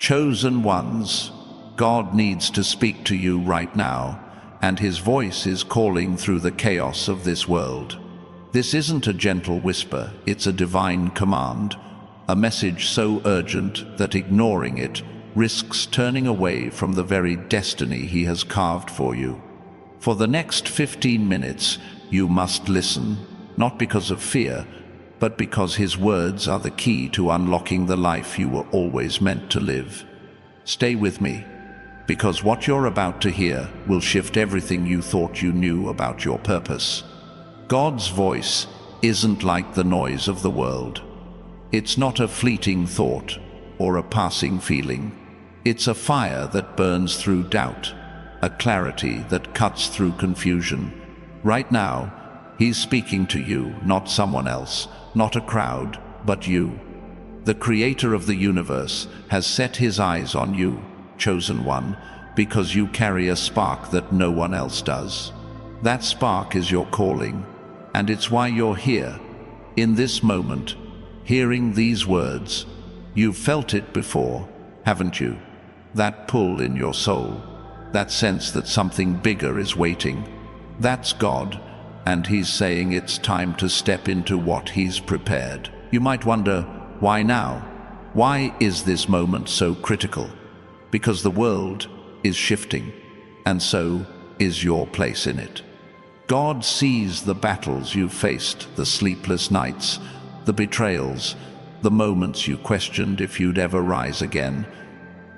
Chosen ones, God needs to speak to you right now, and his voice is calling through the chaos of this world. This isn't a gentle whisper, it's a divine command, a message so urgent that ignoring it risks turning away from the very destiny he has carved for you. For the next 15 minutes, you must listen, not because of fear, but because his words are the key to unlocking the life you were always meant to live. Stay with me, because what you're about to hear will shift everything you thought you knew about your purpose. God's voice isn't like the noise of the world. It's not a fleeting thought or a passing feeling. It's a fire that burns through doubt, a clarity that cuts through confusion. Right now, he's speaking to you, not someone else, not a crowd, but you. The creator of the universe has set his eyes on you, chosen one, because you carry a spark that no one else does. That spark is your calling, and it's why you're here, in this moment, hearing these words. You've felt it before, haven't you? That pull in your soul, that sense that something bigger is waiting. That's God, and he's saying it's time to step into what he's prepared. You might wonder, why now? Why is this moment so critical? Because the world is shifting, and so is your place in it. God sees the battles you've faced, the sleepless nights, the betrayals, the moments you questioned if you'd ever rise again.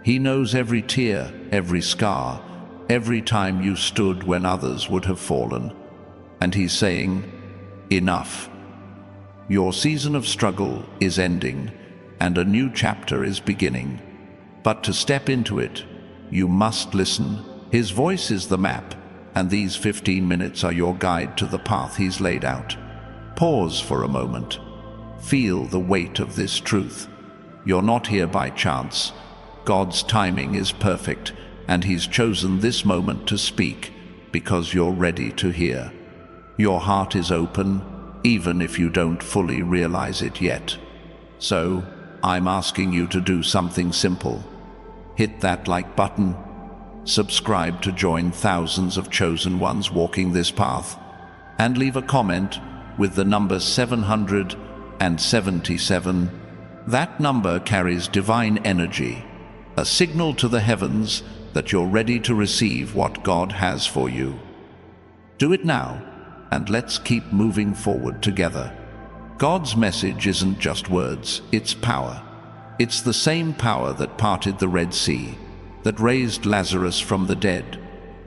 He knows every tear, every scar, every time you stood when others would have fallen. And he's saying, enough. Your season of struggle is ending, and a new chapter is beginning. But to step into it, you must listen. His voice is the map, and these 15 minutes are your guide to the path he's laid out. Pause for a moment. Feel the weight of this truth. You're not here by chance. God's timing is perfect, and he's chosen this moment to speak because you're ready to hear. Your heart is open, even if you don't fully realize it yet. So, I'm asking you to do something simple. Hit that like button. Subscribe to join thousands of chosen ones walking this path, and leave a comment with the number 777. That number carries divine energy, a signal to the heavens that you're ready to receive what God has for you. Do it now, and let's keep moving forward together. God's message isn't just words, it's power. It's the same power that parted the Red Sea, that raised Lazarus from the dead,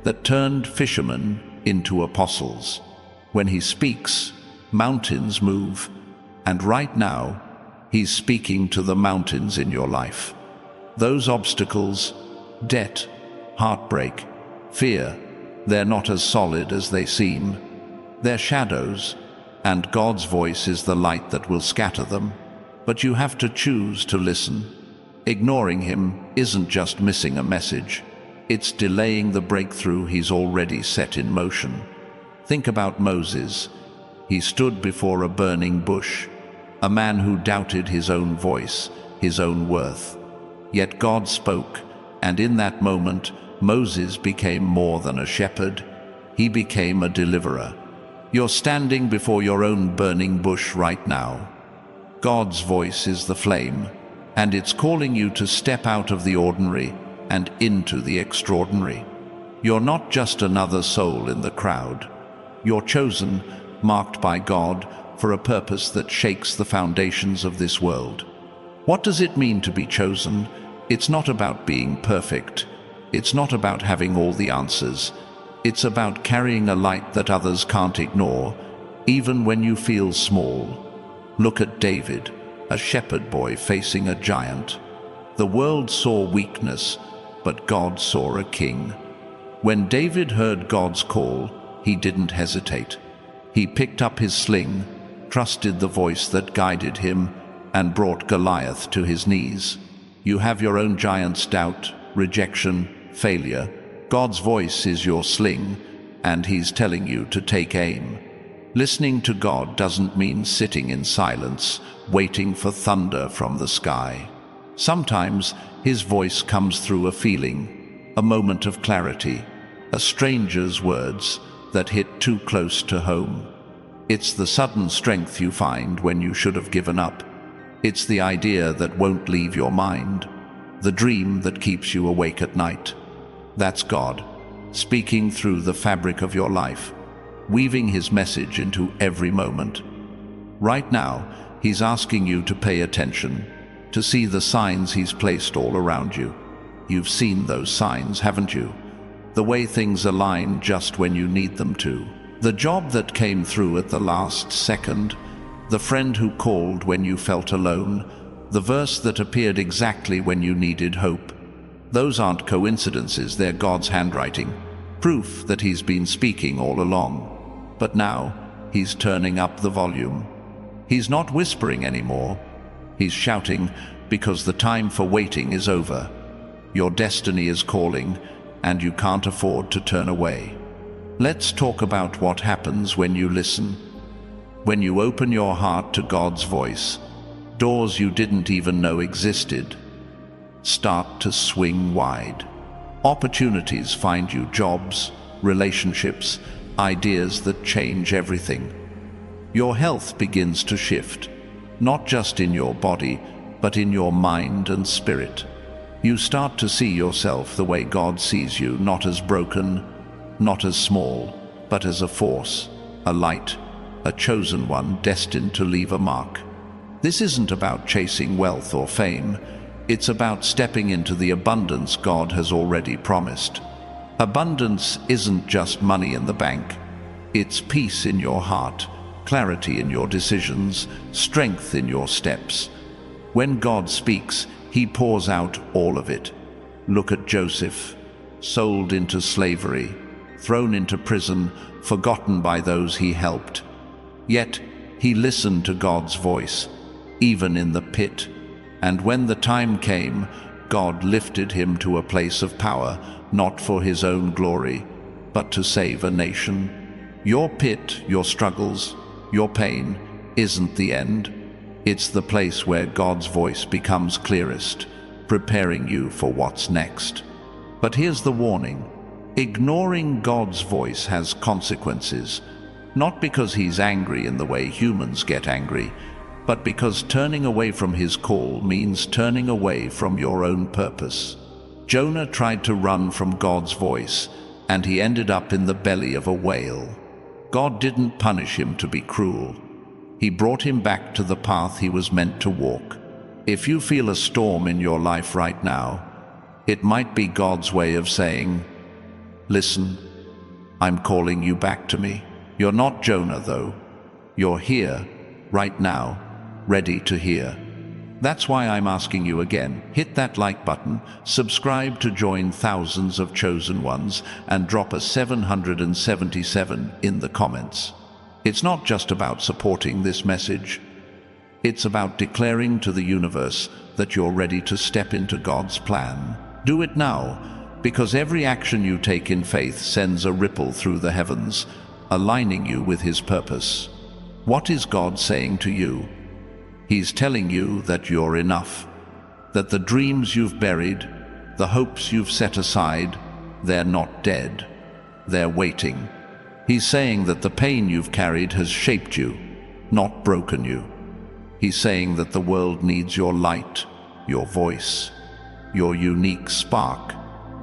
that turned fishermen into apostles. When he speaks, mountains move, and right now, he's speaking to the mountains in your life. Those obstacles, debt, heartbreak, fear, they're not as solid as they seem. They're shadows, and God's voice is the light that will scatter them. But you have to choose to listen. Ignoring him isn't just missing a message. It's delaying the breakthrough he's already set in motion. Think about Moses. He stood before a burning bush, a man who doubted his own voice, his own worth. Yet God spoke, and in that moment, Moses became more than a shepherd. He became a deliverer. You're standing before your own burning bush right now. God's voice is the flame, and it's calling you to step out of the ordinary and into the extraordinary. You're not just another soul in the crowd. You're chosen, marked by God, for a purpose that shakes the foundations of this world. What does it mean to be chosen? It's not about being perfect. It's not about having all the answers. It's about carrying a light that others can't ignore, even when you feel small. Look at David, a shepherd boy facing a giant. The world saw weakness, but God saw a king. When David heard God's call, he didn't hesitate. He picked up his sling, trusted the voice that guided him, and brought Goliath to his knees. You have your own giant's doubt, rejection, failure. God's voice is your sling, and he's telling you to take aim. Listening to God doesn't mean sitting in silence, waiting for thunder from the sky. Sometimes his voice comes through a feeling, a moment of clarity, a stranger's words that hit too close to home. It's the sudden strength you find when you should have given up. It's the idea that won't leave your mind, the dream that keeps you awake at night. That's God, speaking through the fabric of your life, weaving his message into every moment. Right now, he's asking you to pay attention, to see the signs he's placed all around you. You've seen those signs, haven't you? The way things align just when you need them to. The job that came through at the last second, the friend who called when you felt alone, the verse that appeared exactly when you needed hope. Those aren't coincidences, they're God's handwriting, proof that he's been speaking all along. But now, he's turning up the volume. He's not whispering anymore. He's shouting, because the time for waiting is over. Your destiny is calling, and you can't afford to turn away. Let's talk about what happens when you listen. When you open your heart to God's voice, doors you didn't even know existed start to swing wide. Opportunities find you, jobs, relationships, ideas that change everything. Your health begins to shift, not just in your body, but in your mind and spirit. You start to see yourself the way God sees you, not as broken, not as small, but as a force, a light, a chosen one destined to leave a mark. This isn't about chasing wealth or fame. It's about stepping into the abundance God has already promised. Abundance isn't just money in the bank. It's peace in your heart, clarity in your decisions, strength in your steps. When God speaks, he pours out all of it. Look at Joseph, sold into slavery, thrown into prison, forgotten by those he helped. Yet he listened to God's voice, even in the pit. And when the time came, God lifted him to a place of power, not for his own glory, but to save a nation. Your pit, your struggles, your pain isn't the end. It's the place where God's voice becomes clearest, preparing you for what's next. But here's the warning. Ignoring God's voice has consequences, not because he's angry in the way humans get angry, but because turning away from his call means turning away from your own purpose. Jonah tried to run from God's voice, and he ended up in the belly of a whale. God didn't punish him to be cruel. He brought him back to the path he was meant to walk. If you feel a storm in your life right now, it might be God's way of saying, listen, I'm calling you back to me. You're not Jonah, though. You're here, right now, ready to hear. That's why I'm asking you again, hit that like button, subscribe to join thousands of chosen ones, and drop a 777 in the comments. It's not just about supporting this message. It's about declaring to the universe that you're ready to step into God's plan. Do it now, because every action you take in faith sends a ripple through the heavens, aligning you with his purpose. What is God saying to you? He's telling you that you're enough, that the dreams you've buried, the hopes you've set aside, they're not dead. They're waiting. He's saying that the pain you've carried has shaped you, not broken you. He's saying that the world needs your light, your voice, your unique spark.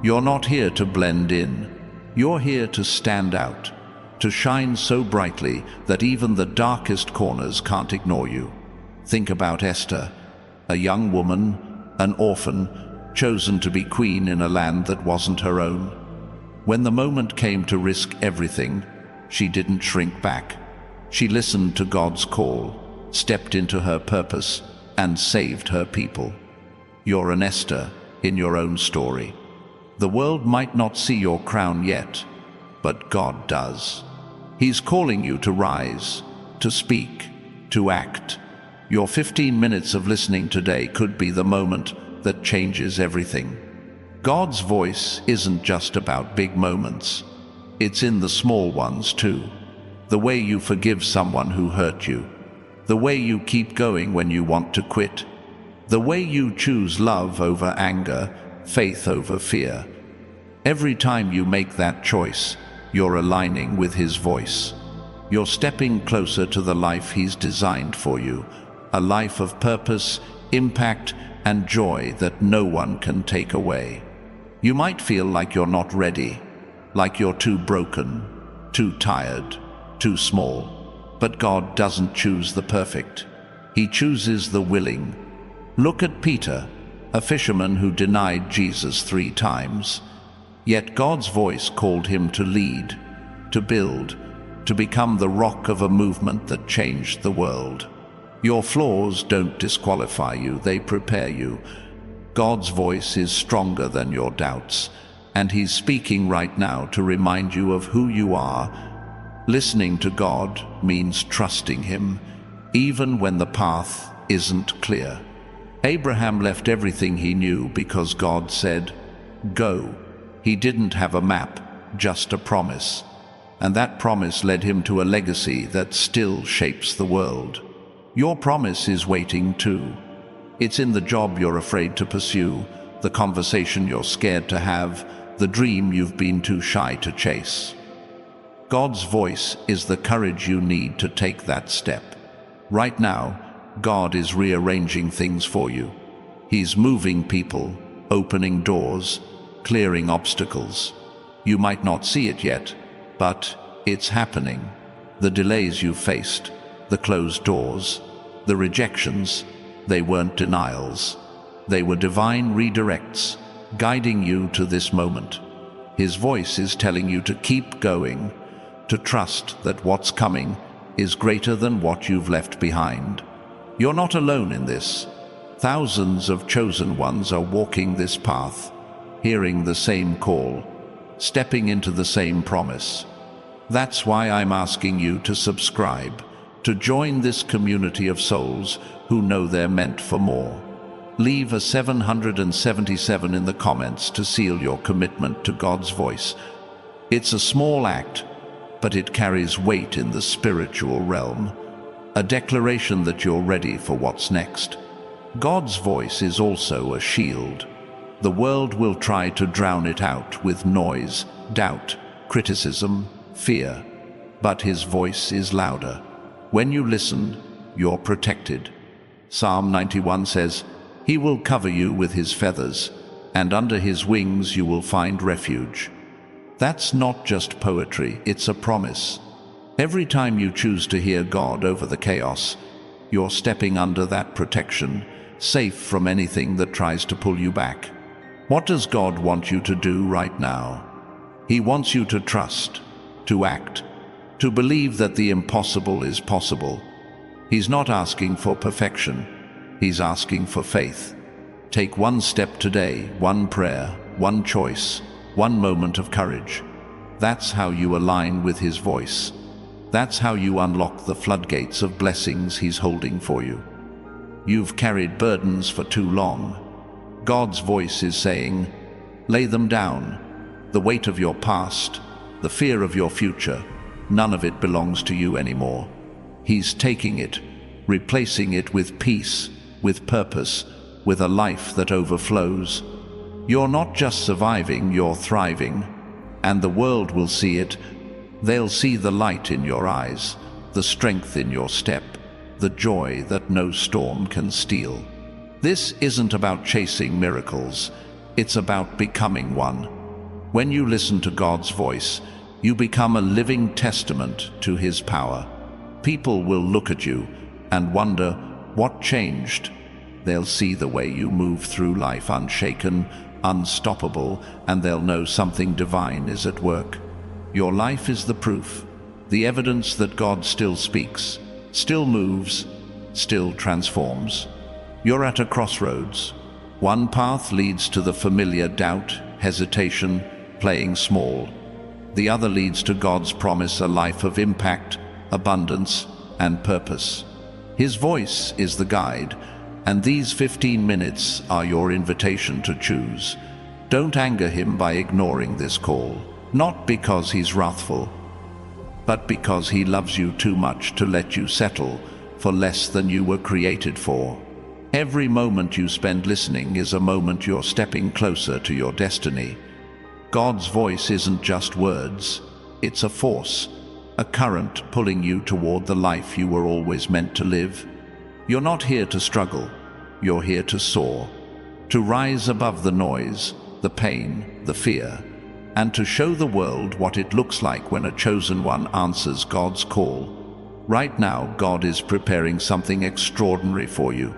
You're not here to blend in. You're here to stand out, to shine so brightly that even the darkest corners can't ignore you. Think about Esther, a young woman, an orphan, chosen to be queen in a land that wasn't her own. When the moment came to risk everything, she didn't shrink back. She listened to God's call, stepped into her purpose, and saved her people. You're an Esther in your own story. The world might not see your crown yet, but God does. He's calling you to rise, to speak, to act. Your 15 minutes of listening today could be the moment that changes everything. God's voice isn't just about big moments. It's in the small ones too. The way you forgive someone who hurt you. The way you keep going when you want to quit. The way you choose love over anger, faith over fear. Every time you make that choice, you're aligning with His voice. You're stepping closer to the life He's designed for you, a life of purpose, impact, and joy that no one can take away. You might feel like you're not ready, like you're too broken, too tired, too small. But God doesn't choose the perfect. He chooses the willing. Look at Peter, a fisherman who denied Jesus 3 times. Yet God's voice called him to lead, to build, to become the rock of a movement that changed the world. Your flaws don't disqualify you, they prepare you. God's voice is stronger than your doubts, and He's speaking right now to remind you of who you are. Listening to God means trusting Him, even when the path isn't clear. Abraham left everything he knew because God said, "Go." He didn't have a map, just a promise. And that promise led him to a legacy that still shapes the world. Your promise is waiting too. It's in the job you're afraid to pursue, the conversation you're scared to have, the dream you've been too shy to chase. God's voice is the courage you need to take that step. Right now, God is rearranging things for you. He's moving people, opening doors, clearing obstacles. You might not see it yet, but it's happening. The delays you faced, the closed doors, the rejections, they weren't denials. They were divine redirects, guiding you to this moment. His voice is telling you to keep going, to trust that what's coming is greater than what you've left behind. You're not alone in this. Thousands of chosen ones are walking this path, hearing the same call, stepping into the same promise. That's why I'm asking you to subscribe, to join this community of souls who know they're meant for more. Leave a 777 in the comments to seal your commitment to God's voice. It's a small act, but it carries weight in the spiritual realm. A declaration that you're ready for what's next. God's voice is also a shield. The world will try to drown it out with noise, doubt, criticism, fear. But His voice is louder. When you listen, you're protected. Psalm 91 says, "He will cover you with His feathers, and under His wings you will find refuge." That's not just poetry, it's a promise. Every time you choose to hear God over the chaos, you're stepping under that protection, safe from anything that tries to pull you back. What does God want you to do right now? He wants you to trust, to act, to believe that the impossible is possible. He's not asking for perfection, He's asking for faith. Take one step today, one prayer, one choice, one moment of courage. That's how you align with His voice. That's how you unlock the floodgates of blessings He's holding for you. You've carried burdens for too long. God's voice is saying, lay them down. The weight of your past, the fear of your future, none of it belongs to you anymore. He's taking it, replacing it with peace, with purpose, with a life that overflows. You're not just surviving, you're thriving, and the world will see it. They'll see the light in your eyes, the strength in your step, the joy that no storm can steal. This isn't about chasing miracles, it's about becoming one. When you listen to God's voice, you become a living testament to His power. People will look at you and wonder, what changed? They'll see the way you move through life unshaken, unstoppable, and they'll know something divine is at work. Your life is the proof, the evidence that God still speaks, still moves, still transforms. You're at a crossroads. One path leads to the familiar doubt, hesitation, playing small. The other leads to God's promise, a life of impact, abundance, and purpose. His voice is the guide, and these 15 minutes are your invitation to choose. Don't anger Him by ignoring this call. Not because He's wrathful, but because He loves you too much to let you settle for less than you were created for. Every moment you spend listening is a moment you're stepping closer to your destiny. God's voice isn't just words, it's a force, a current pulling you toward the life you were always meant to live. You're not here to struggle, you're here to soar, to rise above the noise, the pain, the fear, and to show the world what it looks like when a chosen one answers God's call. Right now, God is preparing something extraordinary for you.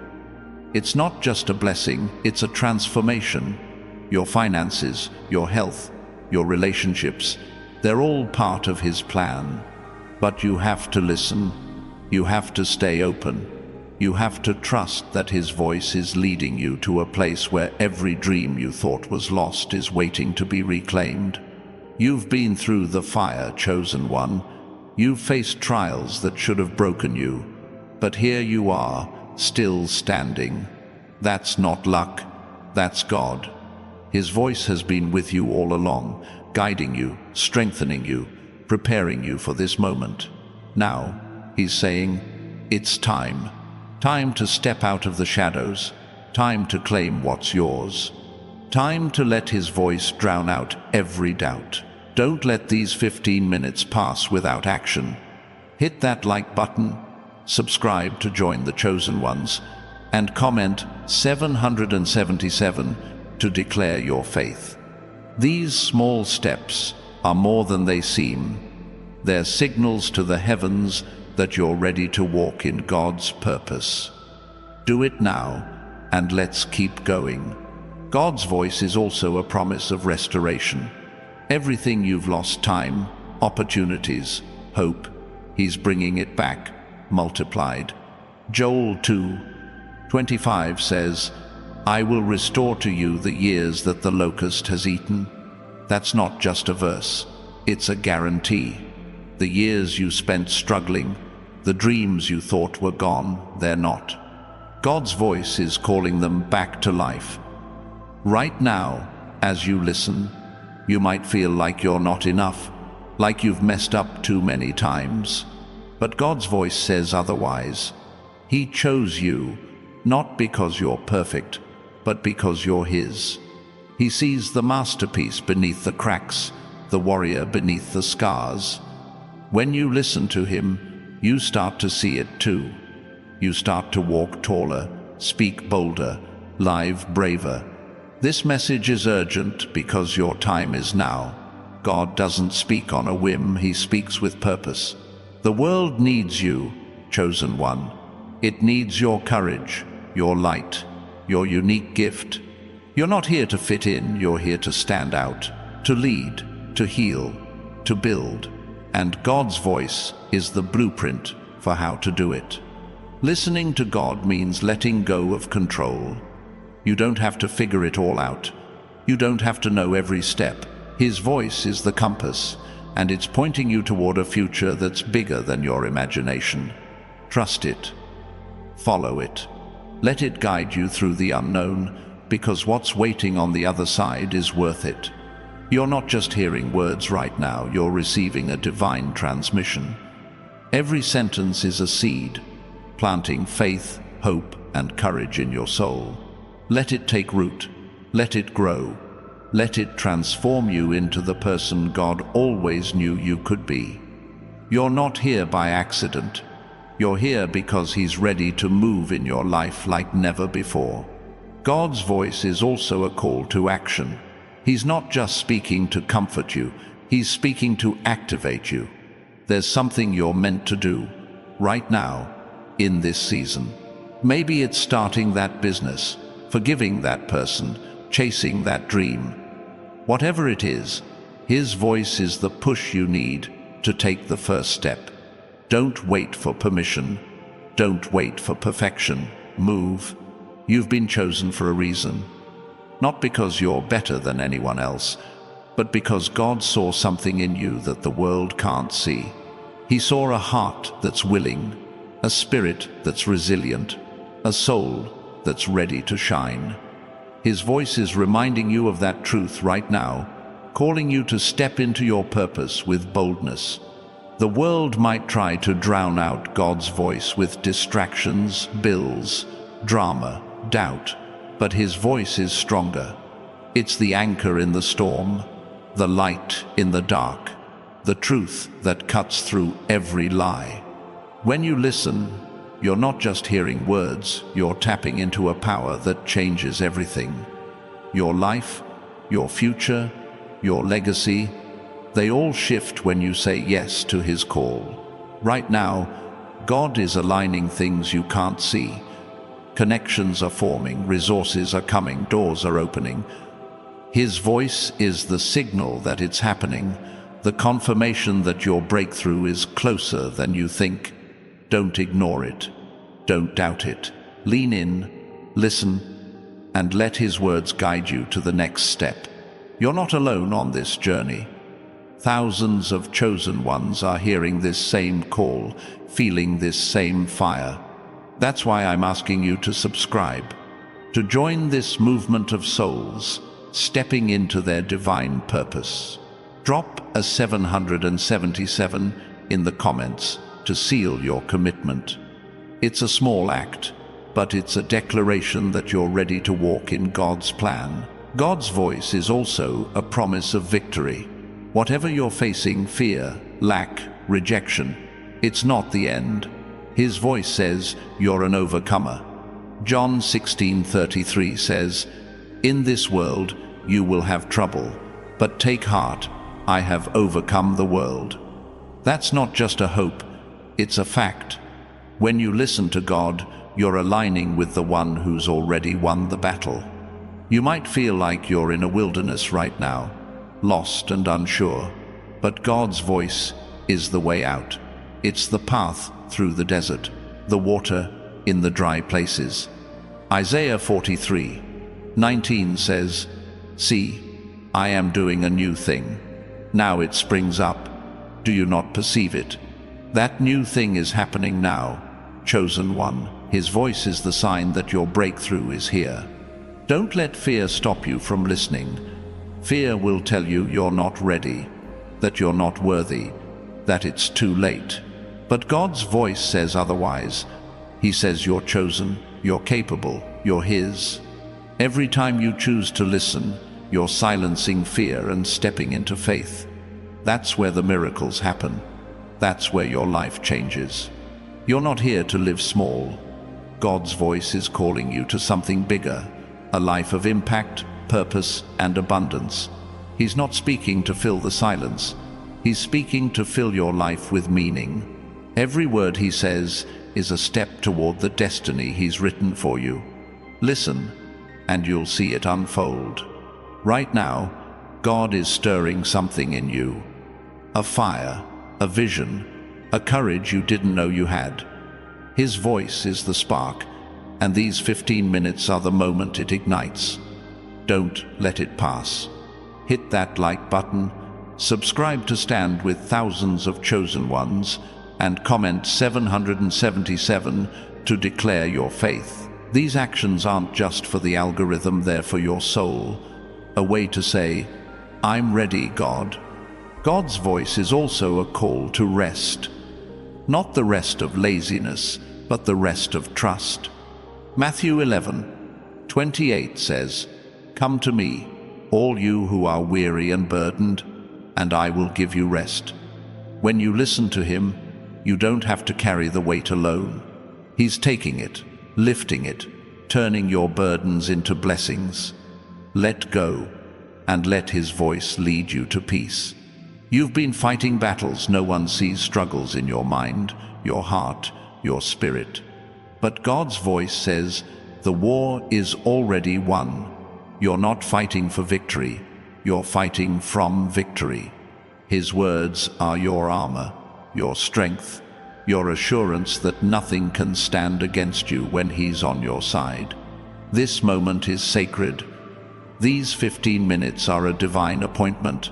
It's not just a blessing, it's a transformation. Your finances, your health, your relationships, they're all part of His plan. But you have to listen, you have to stay open, you have to trust that His voice is leading you to a place where every dream you thought was lost is waiting to be reclaimed. You've been through the fire, chosen one. You've faced trials that should have broken you. But here you are, still standing. That's not luck, that's God. His voice has been with you all along, guiding you, strengthening you, preparing you for this moment. Now, He's saying, it's time. Time to step out of the shadows. Time to claim what's yours. Time to let His voice drown out every doubt. Don't let these 15 minutes pass without action. Hit that like button, subscribe to join the chosen ones, and comment 777 to declare your faith. These small steps are more than they seem. They're signals to the heavens that you're ready to walk in God's purpose. Do it now, and let's keep going. God's voice is also a promise of restoration. Everything you've lost, time, opportunities, hope, He's bringing it back, multiplied. Joel 2:25 says, I will restore to you the years that the locust has eaten. That's not just a verse, it's a guarantee. The years you spent struggling, the dreams you thought were gone, they're not. God's voice is calling them back to life. Right now, as you listen, you might feel like you're not enough, like you've messed up too many times. But God's voice says otherwise. He chose you, not because you're perfect, but because you're His. He sees the masterpiece beneath the cracks, the warrior beneath the scars. When you listen to Him, you start to see it too. You start to walk taller, speak bolder, live braver. This message is urgent because your time is now. God doesn't speak on a whim, He speaks with purpose. The world needs you, chosen one. It needs your courage, your light, your unique gift. You're not here to fit in, you're here to stand out, to lead, to heal, to build. And God's voice is the blueprint for how to do it. Listening to God means letting go of control. You don't have to figure it all out. You don't have to know every step. His voice is the compass, and it's pointing you toward a future that's bigger than your imagination. Trust it. Follow it. Let it guide you through the unknown, because what's waiting on the other side is worth it. You're not just hearing words right now, you're receiving a divine transmission. Every sentence is a seed, planting faith, hope, and courage in your soul. Let it take root. Let it grow. Let it transform you into the person God always knew you could be. You're not here by accident. You're here because He's ready to move in your life like never before. God's voice is also a call to action. He's not just speaking to comfort you, He's speaking to activate you. There's something you're meant to do, right now, in this season. Maybe it's starting that business, forgiving that person, chasing that dream. Whatever it is, His voice is the push you need to take the first step. Don't wait for permission. Don't wait for perfection. Move. You've been chosen for a reason. Not because you're better than anyone else, but because God saw something in you that the world can't see. He saw a heart that's willing, a spirit that's resilient, a soul that's ready to shine. His voice is reminding you of that truth right now, calling you to step into your purpose with boldness. The world might try to drown out God's voice with distractions, bills, drama, doubt, but his voice is stronger. It's the anchor in the storm, the light in the dark, the truth that cuts through every lie. When you listen, you're not just hearing words, you're tapping into a power that changes everything. Your life, your future, your legacy, they all shift when you say yes to his call. Right now, God is aligning things you can't see. Connections are forming, resources are coming, doors are opening. His voice is the signal that it's happening, the confirmation that your breakthrough is closer than you think. Don't ignore it. Don't doubt it. Lean in, listen, and let his words guide you to the next step. You're not alone on this journey. Thousands of chosen ones are hearing this same call, feeling this same fire. That's why I'm asking you to subscribe, to join this movement of souls, stepping into their divine purpose. Drop a 777 in the comments to seal your commitment. It's a small act, but it's a declaration that you're ready to walk in God's plan. God's voice is also a promise of victory. Whatever you're facing, fear, lack, rejection, it's not the end. His voice says you're an overcomer. John 16:33 says, "In this world you will have trouble, but take heart, I have overcome the world." That's not just a hope, it's a fact. When you listen to God, you're aligning with the one who's already won the battle. You might feel like you're in a wilderness right now, lost and unsure, but God's voice is the way out. It's the path through the desert, the water in the dry places. Isaiah 43:19 says, "See, I am doing a new thing. Now it springs up. Do you not perceive it?" That new thing is happening now, chosen one. His voice is the sign that your breakthrough is here. Don't let fear stop you from listening. Fear will tell you you're not ready, that you're not worthy, that it's too late. But God's voice says otherwise. He says you're chosen, you're capable, you're His. Every time you choose to listen, you're silencing fear and stepping into faith. That's where the miracles happen. That's where your life changes. You're not here to live small. God's voice is calling you to something bigger, a life of impact, purpose, and abundance. He's not speaking to fill the silence. He's speaking to fill your life with meaning. Every word He says is a step toward the destiny He's written for you. Listen, and you'll see it unfold. Right now, God is stirring something in you. A fire, a vision, a courage you didn't know you had. His voice is the spark, and these 15 minutes are the moment it ignites. Don't let it pass. Hit that like button, subscribe to stand with thousands of chosen ones, and comment 777 to declare your faith. These actions aren't just for the algorithm, they're for your soul. A way to say, "I'm ready, God." God's voice is also a call to rest. Not the rest of laziness, but the rest of trust. Matthew 11:28 says, "Come to me, all you who are weary and burdened, and I will give you rest." When you listen to Him, you don't have to carry the weight alone. He's taking it, lifting it, turning your burdens into blessings. Let go, and let His voice lead you to peace. You've been fighting battles no one sees, struggles in your mind, your heart, your spirit. But God's voice says, the war is already won. You're not fighting for victory, you're fighting from victory. His words are your armor, your strength, your assurance that nothing can stand against you when He's on your side. This moment is sacred. These 15 minutes are a divine appointment,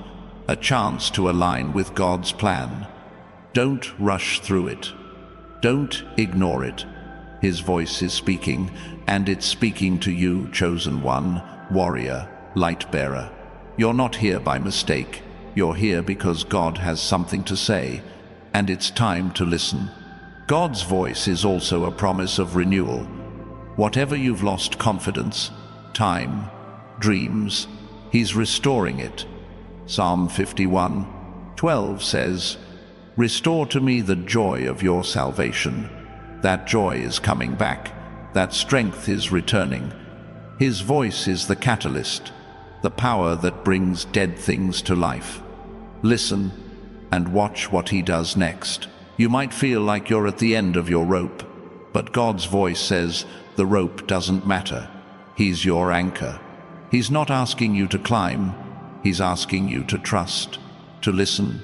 a chance to align with God's plan. Don't rush through it. Don't ignore it. His voice is speaking, and it's speaking to you, chosen one, warrior, light bearer. You're not here by mistake. You're here because God has something to say, and it's time to listen. God's voice is also a promise of renewal. Whatever you've lost, confidence, time, dreams, He's restoring it. Psalm 51:12 says, "Restore to me the joy of your salvation." That joy is coming back. That strength is returning. His voice is the catalyst, the power that brings dead things to life. Listen and watch what He does next. You might feel like you're at the end of your rope, but God's voice says the rope doesn't matter. He's your anchor. He's not asking you to climb. He's asking you to trust, to listen,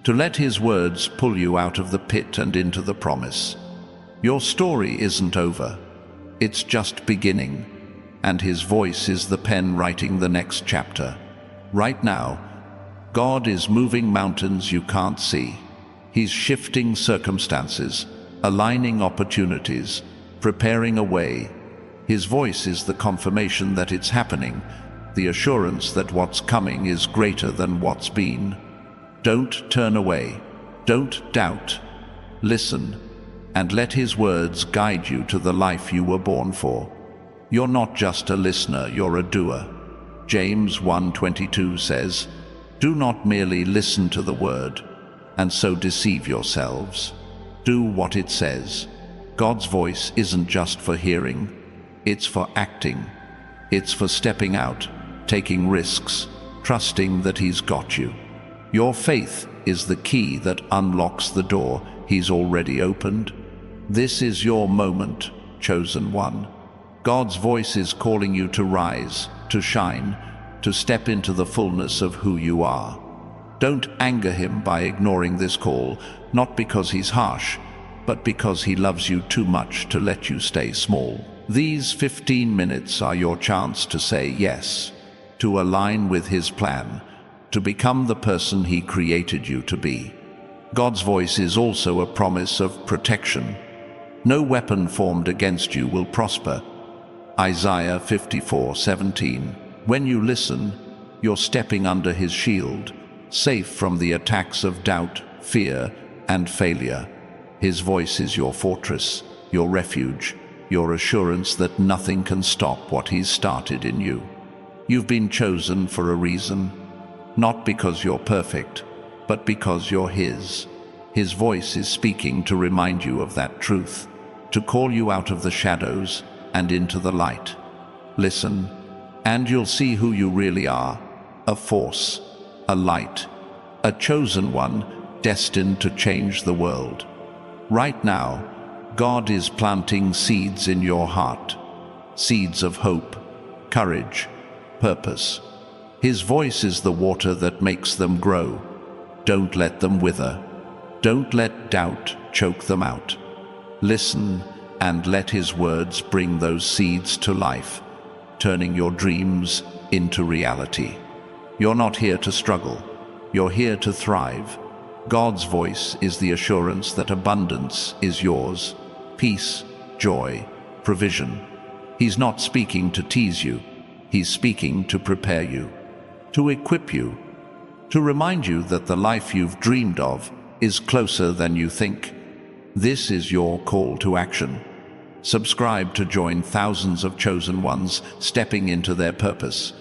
to let His words pull you out of the pit and into the promise. Your story isn't over. It's just beginning, and His voice is the pen writing the next chapter. Right now, God is moving mountains you can't see. He's shifting circumstances, aligning opportunities, preparing a way. His voice is the confirmation that it's happening, the assurance that what's coming is greater than what's been. Don't turn away. Don't doubt. Listen, and let His words guide you to the life you were born for. You're not just a listener, you're a doer. James 1:22 says, "Do not merely listen to the word, and so deceive yourselves. Do what it says." God's voice isn't just for hearing, it's for acting. It's for stepping out, taking risks, trusting that He's got you. Your faith is the key that unlocks the door He's already opened. This is your moment, chosen one. God's voice is calling you to rise, to shine, to step into the fullness of who you are. Don't anger Him by ignoring this call, not because He's harsh, but because He loves you too much to let you stay small. These 15 minutes are your chance to say yes, to align with His plan, to become the person He created you to be. God's voice is also a promise of protection. No weapon formed against you will prosper. Isaiah 54:17. When you listen, you're stepping under His shield, safe from the attacks of doubt, fear, and failure. His voice is your fortress, your refuge, your assurance that nothing can stop what He's started in you. You've been chosen for a reason, not because you're perfect, but because you're His. His voice is speaking to remind you of that truth, to call you out of the shadows and into the light. Listen, and you'll see who you really are: a force, a light, a chosen one destined to change the world. Right now, God is planting seeds in your heart, seeds of hope, courage, purpose. His voice is the water that makes them grow. Don't let them wither. Don't let doubt choke them out. Listen and let His words bring those seeds to life, turning your dreams into reality. You're not here to struggle. You're here to thrive. God's voice is the assurance that abundance is yours, peace, joy, provision. He's not speaking to tease you. He's speaking to prepare you, to equip you, to remind you that the life you've dreamed of is closer than you think. This is your call to action. Subscribe to join thousands of chosen ones stepping into their purpose.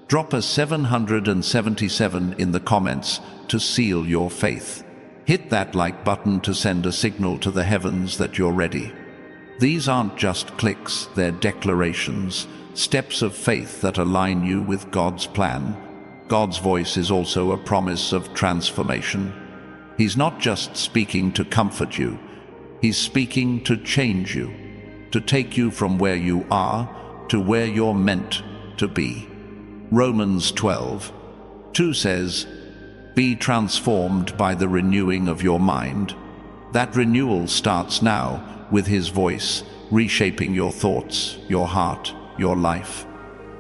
Drop a 777 in the comments to seal your faith. Hit that like button to send a signal to the heavens that you're ready. These aren't just clicks, they're declarations, steps of faith that align you with God's plan. God's voice is also a promise of transformation. He's not just speaking to comfort you, He's speaking to change you, to take you from where you are to where you're meant to be. Romans 12:2 says, "Be transformed by the renewing of your mind." That renewal starts now with His voice, reshaping your thoughts, your heart, your life.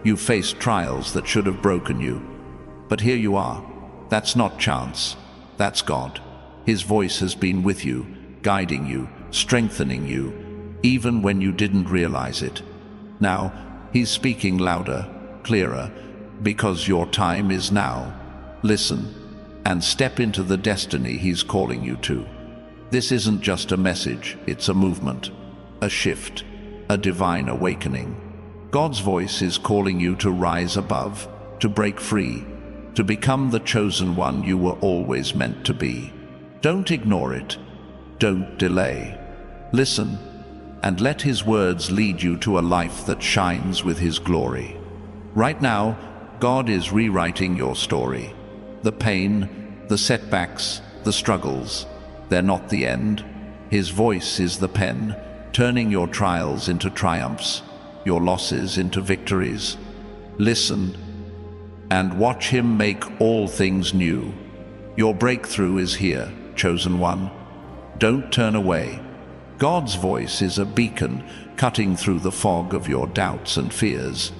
You faced trials that should have broken you, but here you are. That's not chance, that's God. His voice has been with you, guiding you, strengthening you, even when you didn't realize it. Now, He's speaking louder, clearer, because your time is now. Listen and step into the destiny He's calling you to. This isn't just a message, it's a movement, a shift. a divine awakening. God's voice is calling you to rise above, to break free, to become the chosen one you were always meant to be. Don't ignore it. Don't delay. Listen, and let His words lead you to a life that shines with His glory. Right now, God is rewriting your story. The pain, the setbacks, the struggles, they're not the end. His voice is the pen, turning your trials into triumphs, your losses into victories. Listen and watch Him make all things new. Your breakthrough is here, chosen one. Don't turn away. God's voice is a beacon cutting through the fog of your doubts and fears.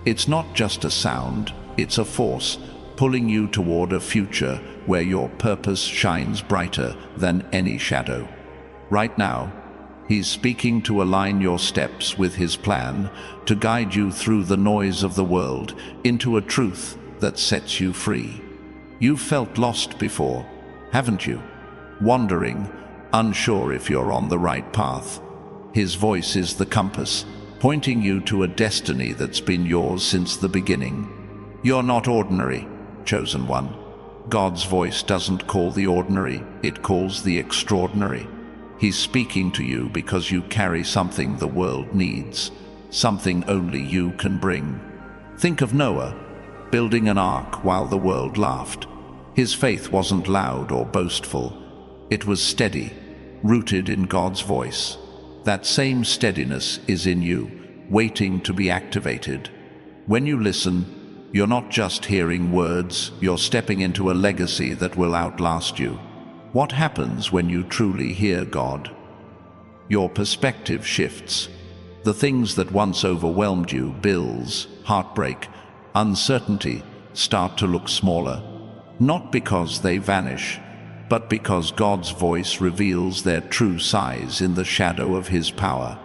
It's not just a sound, it's a force pulling you toward a future where your purpose shines brighter than any shadow. Right now, He's speaking to align your steps with His plan, to guide you through the noise of the world into a truth that sets you free. You've felt lost before, haven't you? Wandering, unsure if you're on the right path. His voice is the compass, pointing you to a destiny that's been yours since the beginning. You're not ordinary, chosen one. God's voice doesn't call the ordinary, it calls the extraordinary. He's speaking to you because you carry something the world needs, something only you can bring. Think of Noah, building an ark while the world laughed. His faith wasn't loud or boastful. It was steady, rooted in God's voice. That same steadiness is in you, waiting to be activated. When you listen, you're not just hearing words, you're stepping into a legacy that will outlast you. What happens when you truly hear God? Your perspective shifts. The things that once overwhelmed you, bills, heartbreak, uncertainty, start to look smaller. Not because they vanish, but because God's voice reveals their true size in the shadow of His power.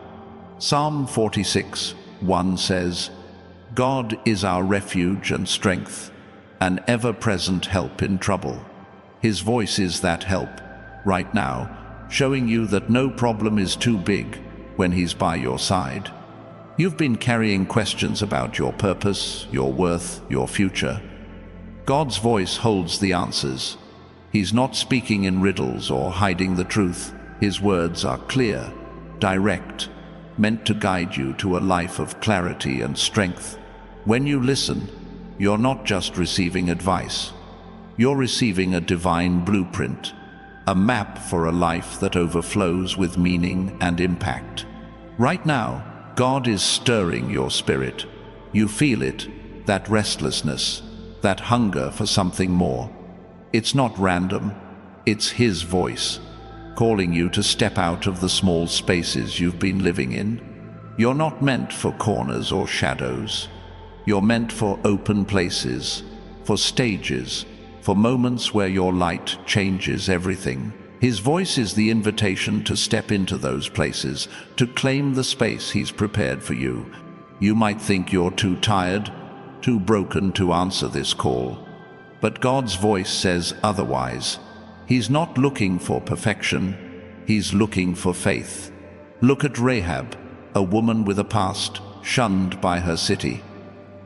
Psalm 46:1 says, "God is our refuge and strength, an ever-present help in trouble." His voice is that help, right now, showing you that no problem is too big when He's by your side. You've been carrying questions about your purpose, your worth, your future. God's voice holds the answers. He's not speaking in riddles or hiding the truth. His words are clear, direct, meant to guide you to a life of clarity and strength. When you listen, you're not just receiving advice. You're receiving a divine blueprint, a map for a life that overflows with meaning and impact. Right now, God is stirring your spirit. You feel it, that restlessness, that hunger for something more. It's not random, it's His voice, calling you to step out of the small spaces you've been living in. You're not meant for corners or shadows. You're meant for open places, for stages, for moments where your light changes everything. His voice is the invitation to step into those places, to claim the space He's prepared for you. You might think you're too tired, too broken to answer this call. But God's voice says otherwise. He's not looking for perfection, He's looking for faith. Look at Rahab, a woman with a past, shunned by her city.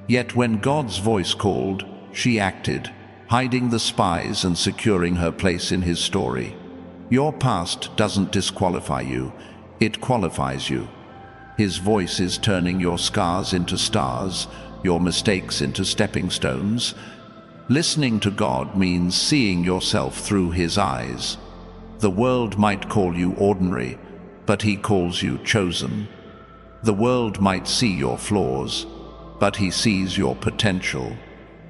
Yet when God's voice called, she acted, hiding the spies and securing her place in His story. Your past doesn't disqualify you, it qualifies you. His voice is turning your scars into stars, your mistakes into stepping stones. Listening to God means seeing yourself through His eyes. The world might call you ordinary, but He calls you chosen. The world might see your flaws, but He sees your potential.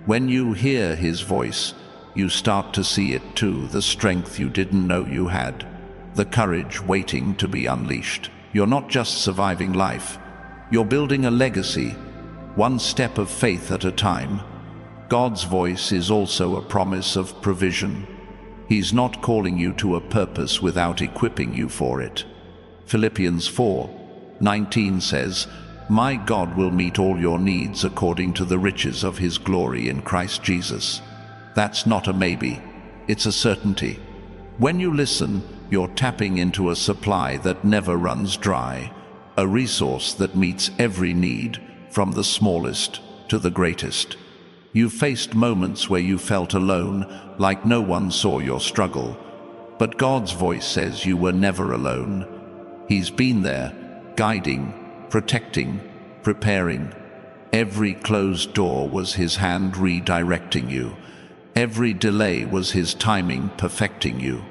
When you hear His voice, you start to see it too, the strength you didn't know you had, the courage waiting to be unleashed. You're not just surviving life, you're building a legacy, one step of faith at a time. God's voice is also a promise of provision. He's not calling you to a purpose without equipping you for it. Philippians 4:19 says, "My God will meet all your needs according to the riches of His glory in Christ Jesus." That's not a maybe, it's a certainty. When you listen, you're tapping into a supply that never runs dry. a resource that meets every need, from the smallest to the greatest. You've faced moments where you felt alone, like no one saw your struggle. But God's voice says you were never alone. He's been there, guiding, protecting, preparing. Every closed door was His hand redirecting you. Every delay was His timing perfecting you.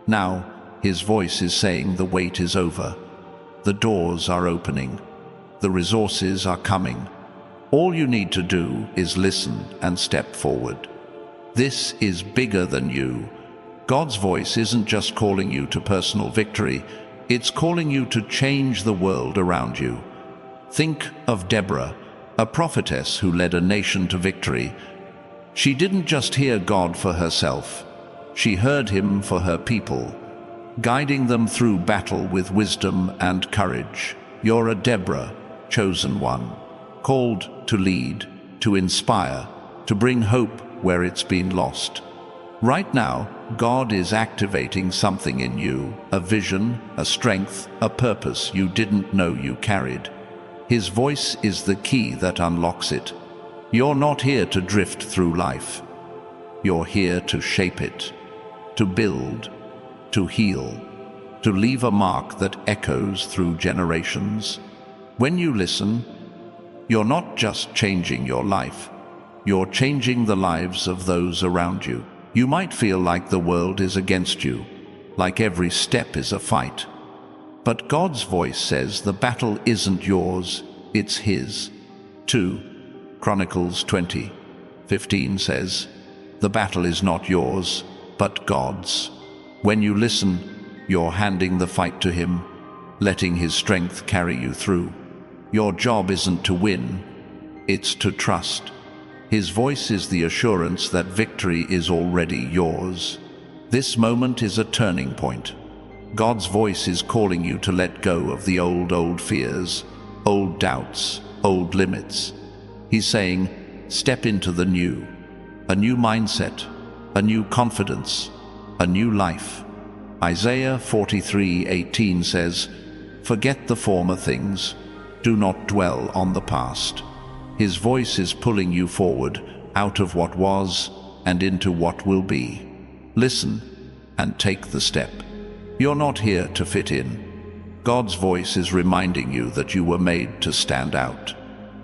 Now, His voice is saying the wait is over. The doors are opening. The resources are coming. All you need to do is listen and step forward. This is bigger than you. God's voice isn't just calling you to personal victory, it's calling you to change the world around you. Think of Deborah, a prophetess who led a nation to victory. She didn't just hear God for herself, she heard Him for her people, guiding them through battle with wisdom and courage. You're a Deborah, chosen one, called to lead, to inspire, to bring hope where it's been lost. Right now, God is activating something in you, a vision, a strength, a purpose you didn't know you carried. His voice is the key that unlocks it. You're not here to drift through life. You're here to shape it, to build, to heal, to leave a mark that echoes through generations. When you listen, you're not just changing your life, you're changing the lives of those around you. You might feel like the world is against you, like every step is a fight. But God's voice says the battle isn't yours, it's His. 2 Chronicles 20:15 says, "The battle is not yours, but God's." When you listen, you're handing the fight to Him, letting His strength carry you through. Your job isn't to win, it's to trust. His voice is the assurance that victory is already yours. This moment is a turning point. God's voice is calling you to let go of the old fears, old doubts, old limits. He's saying, step into the new, a new mindset, a new confidence, a new life. Isaiah 43:18 says, "Forget the former things, do not dwell on the past." His voice is pulling you forward, out of what was and into what will be. Listen and take the step. You're not here to fit in. God's voice is reminding you that you were made to stand out,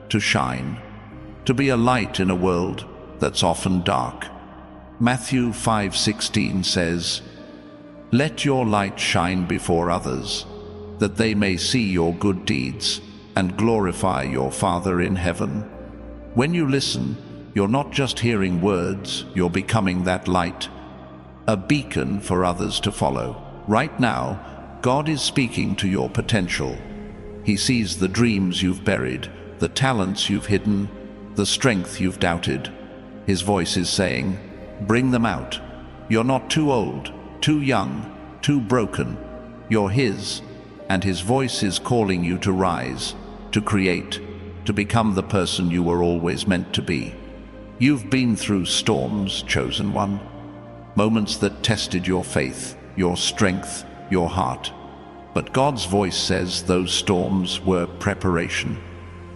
to shine, to be a light in a world that's often dark. Matthew 5:16 says, "Let your light shine before others, that they may see your good deeds and glorify your Father in heaven." When you listen, you're not just hearing words, you're becoming that light, a beacon for others to follow. Right now, God is speaking to your potential. He sees the dreams you've buried, the talents you've hidden, the strength you've doubted. His voice is saying, bring them out. You're not too old, too young, too broken. You're His, and His voice is calling you to rise, to create, to become the person you were always meant to be. You've been through storms, chosen one, moments that tested your faith, your strength, your heart. But God's voice says those storms were preparation.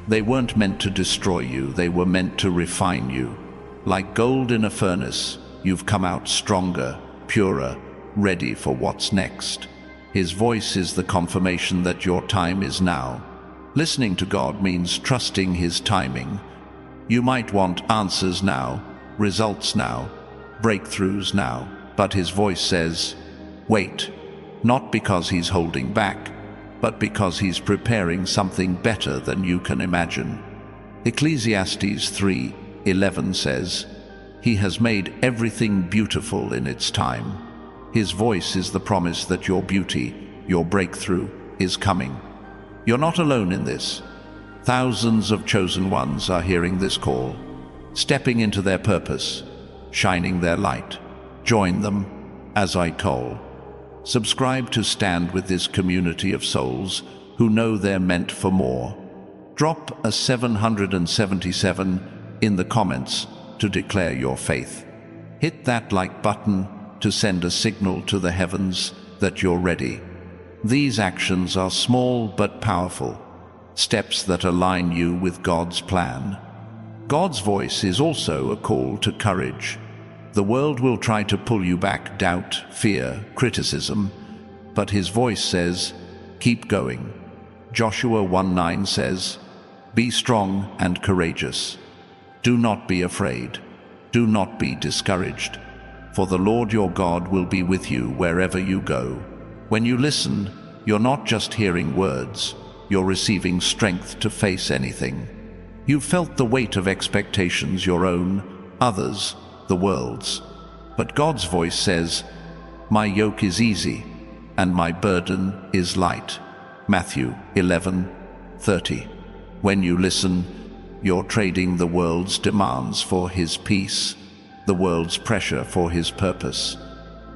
They weren't meant to destroy you, they were meant to refine you. Like gold in a furnace, you've come out stronger, purer, ready for what's next. His voice is the confirmation that your time is now. Listening to God means trusting His timing. You might want answers now, results now, breakthroughs now, but His voice says, wait, not because He's holding back, but because He's preparing something better than you can imagine. Ecclesiastes 3:11 says, He has made everything beautiful in its time. His voice is the promise that your beauty, your breakthrough, is coming. You're not alone in this. Thousands of chosen ones are hearing this call, stepping into their purpose, shining their light. Join them as I call. Subscribe to stand with this community of souls who know they're meant for more. Drop a 777 in the comments to declare your faith. Hit that like button to send a signal to the heavens that you're ready. These actions are small but powerful, steps that align you with God's plan. God's voice is also a call to courage. The world will try to pull you back, doubt, fear, criticism, but His voice says, keep going. Joshua 1:9 says, be strong and courageous. Do not be afraid. Do not be discouraged. For the Lord your God will be with you wherever you go. When you listen, you're not just hearing words, you're receiving strength to face anything. You've felt the weight of expectations, your own, others, the world's. But God's voice says, my yoke is easy, and my burden is light. Matthew 11:30. When you listen, you're trading the world's demands for His peace, the world's pressure for His purpose.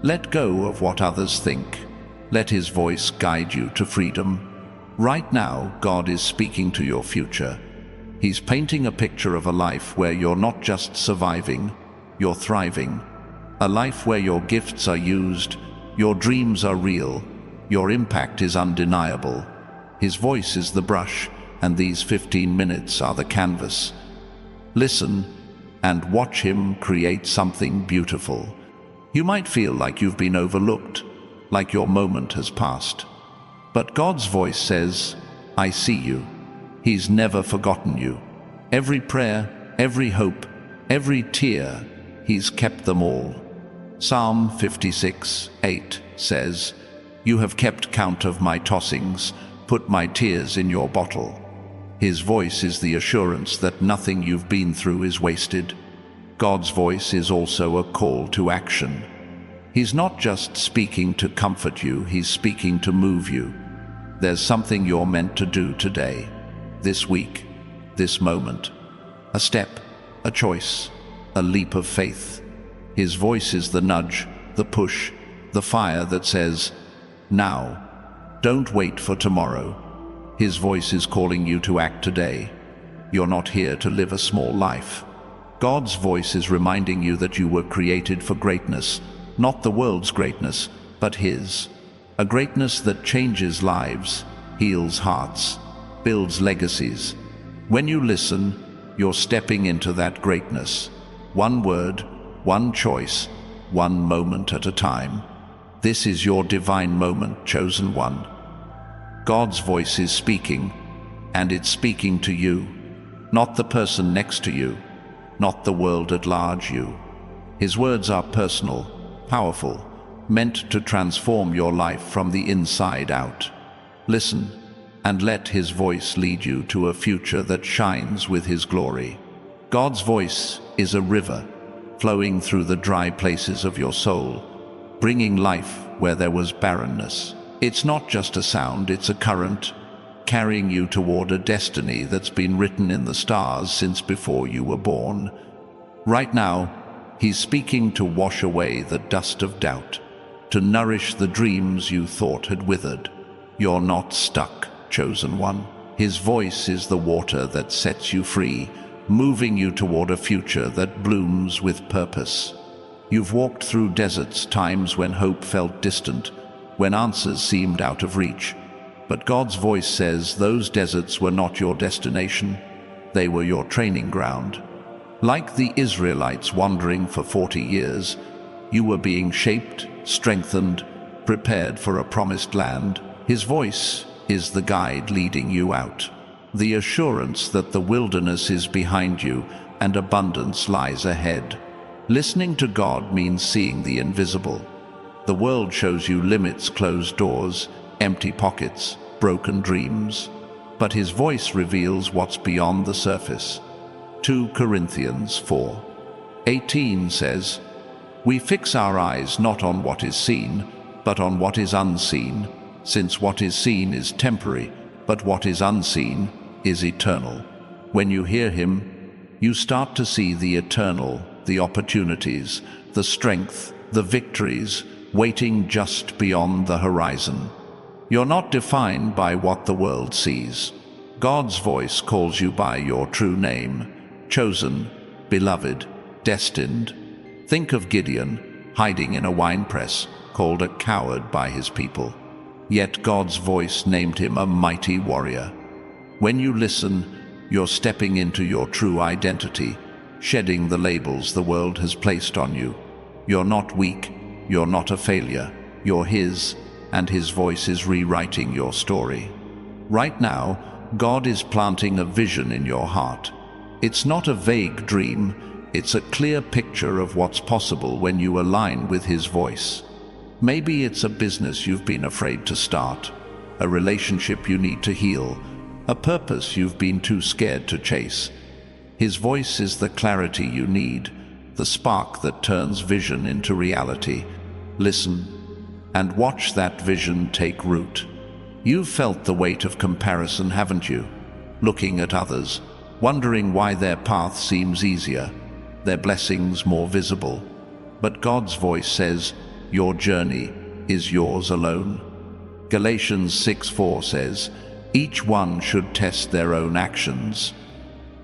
Let go of what others think. Let His voice guide you to freedom. Right now, God is speaking to your future. He's painting a picture of a life where you're not just surviving, you're thriving. A life where your gifts are used, your dreams are real, your impact is undeniable. His voice is the brush, and these 15 minutes are the canvas. Listen and watch Him create something beautiful. You might feel like you've been overlooked, like your moment has passed. But God's voice says, I see you. He's never forgotten you. Every prayer, every hope, every tear, He's kept them all. Psalm 56:8 says, you have kept count of my tossings, put my tears in your bottle. His voice is the assurance that nothing you've been through is wasted. God's voice is also a call to action. He's not just speaking to comfort you, He's speaking to move you. There's something you're meant to do today, this week, this moment. A step, a choice, a leap of faith. His voice is the nudge, the push, the fire that says, now, don't wait for tomorrow. His voice is calling you to act today. You're not here to live a small life. God's voice is reminding you that you were created for greatness, not the world's greatness, but His. A greatness that changes lives, heals hearts, builds legacies. When you listen, you're stepping into that greatness. One word, one choice, one moment at a time. This is your divine moment, chosen one. God's voice is speaking, and it's speaking to you, not the person next to you, not the world at large you. His words are personal, powerful, meant to transform your life from the inside out. Listen, and let His voice lead you to a future that shines with His glory. God's voice is a river, flowing through the dry places of your soul, bringing life where there was barrenness. It's not just a sound, it's a current, carrying you toward a destiny that's been written in the stars since before you were born. Right now, He's speaking to wash away the dust of doubt, to nourish the dreams you thought had withered. You're not stuck, chosen one. His voice is the water that sets you free, moving you toward a future that blooms with purpose. You've walked through deserts, times when hope felt distant, when answers seemed out of reach. But God's voice says those deserts were not your destination, they were your training ground. Like the Israelites wandering for 40 years, you were being shaped, strengthened, prepared for a promised land. His voice is the guide leading you out, the assurance that the wilderness is behind you and abundance lies ahead. Listening to God means seeing the invisible. The world shows you limits, closed doors, empty pockets, broken dreams. But His voice reveals what's beyond the surface. 2 Corinthians 4:18 says, we fix our eyes not on what is seen, but on what is unseen, since what is seen is temporary, but what is unseen is eternal. When you hear Him, you start to see the eternal, the opportunities, the strength, the victories, waiting just beyond the horizon. You're not defined by what the world sees. God's voice calls you by your true name, chosen, beloved, destined. Think of Gideon, hiding in a winepress, called a coward by his people. Yet God's voice named him a mighty warrior. When you listen, you're stepping into your true identity, shedding the labels the world has placed on you. You're not weak, you're not a failure, you're his, and his voice is rewriting your story. Right now, God is planting a vision in your heart. It's not a vague dream, it's a clear picture of what's possible when you align with his voice. Maybe it's a business you've been afraid to start, a relationship you need to heal, a purpose you've been too scared to chase. His voice is the clarity you need, the spark that turns vision into reality. Listen and watch that vision take root. You've felt the weight of comparison, haven't you? Looking at others, wondering why their path seems easier, their blessings more visible. But God's voice says, your journey is yours alone. Galatians 6:4 says, each one should test their own actions.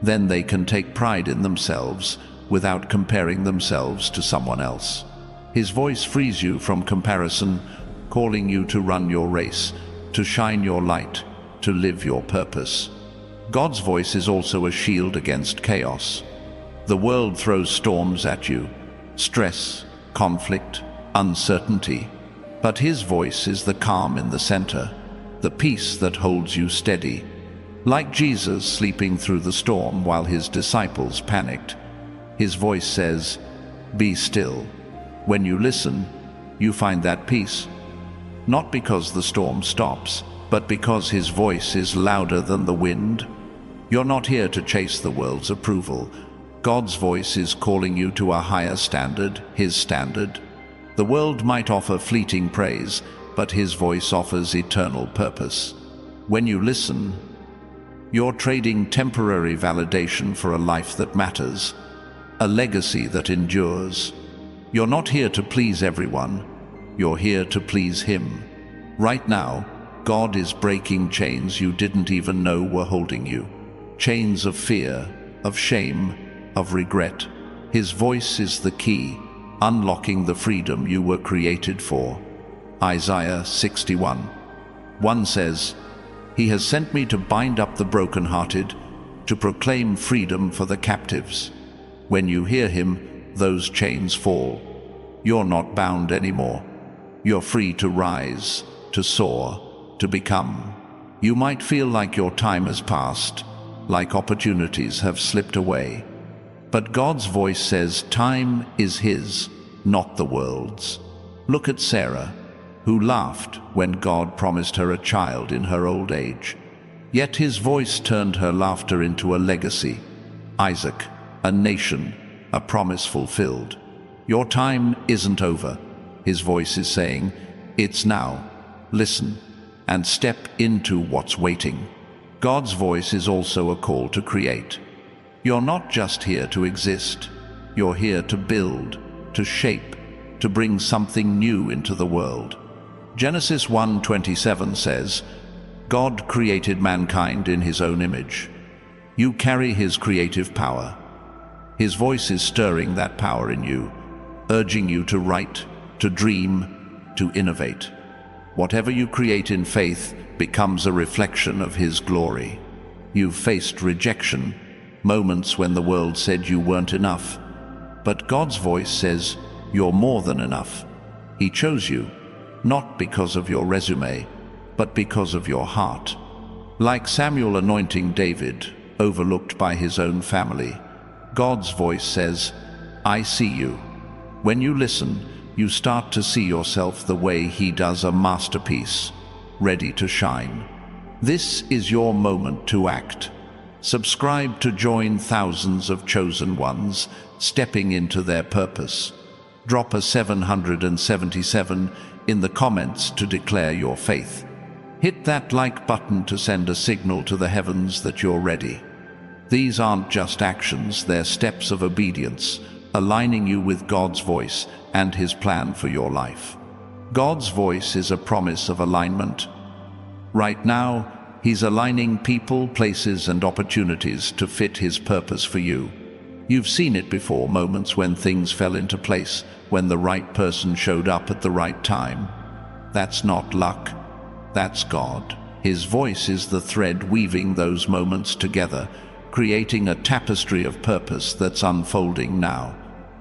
Then they can take pride in themselves without comparing themselves to someone else. His voice frees you from comparison, calling you to run your race, to shine your light, to live your purpose. God's voice is also a shield against chaos. The world throws storms at you, stress, conflict, uncertainty. But his voice is the calm in the center, the peace that holds you steady. Like Jesus sleeping through the storm while his disciples panicked, his voice says, be still. When you listen, you find that peace. Not because the storm stops, but because his voice is louder than the wind. You're not here to chase the world's approval. God's voice is calling you to a higher standard, his standard. The world might offer fleeting praise, but his voice offers eternal purpose. When you listen, you're trading temporary validation for a life that matters, a legacy that endures. You're not here to please everyone. You're here to please him. Right now, God is breaking chains you didn't even know were holding you. Chains of fear, of shame, of regret. His voice is the key, unlocking the freedom you were created for. Isaiah 61:1 says, he has sent me to bind up the brokenhearted, to proclaim freedom for the captives. When you hear him, those chains fall. You're not bound anymore. You're free to rise, to soar, to become. You might feel like your time has passed, like opportunities have slipped away. But God's voice says time is his, not the world's. Look at Sarah, who laughed when God promised her a child in her old age. Yet his voice turned her laughter into a legacy. Isaac, a nation, a promise fulfilled. Your time isn't over. His voice is saying, it's now. Listen and step into what's waiting. God's voice is also a call to create. You're not just here to exist. You're here to build, to shape, to bring something new into the world. Genesis 1:27 says, God created mankind in his own image. You carry his creative power. His voice is stirring that power in you, urging you to write, to dream, to innovate. Whatever you create in faith becomes a reflection of his glory. You've faced rejection, moments when the world said you weren't enough. But God's voice says, you're more than enough. He chose you, not because of your resume, but because of your heart. Like Samuel anointing David, overlooked by his own family, God's voice says, I see you. When you listen, you start to see yourself the way he does, a masterpiece, ready to shine. This is your moment to act. Subscribe to join thousands of chosen ones stepping into their purpose. Drop a 777 in the comments to declare your faith. Hit that like button to send a signal to the heavens that you're ready. These aren't just actions, they're steps of obedience, aligning you with God's voice and his plan for your life. God's voice is a promise of alignment. Right now, he's aligning people, places, and opportunities to fit his purpose for you. You've seen it before, moments when things fell into place, when the right person showed up at the right time. That's not luck. That's God. His voice is the thread weaving those moments together, creating a tapestry of purpose that's unfolding now.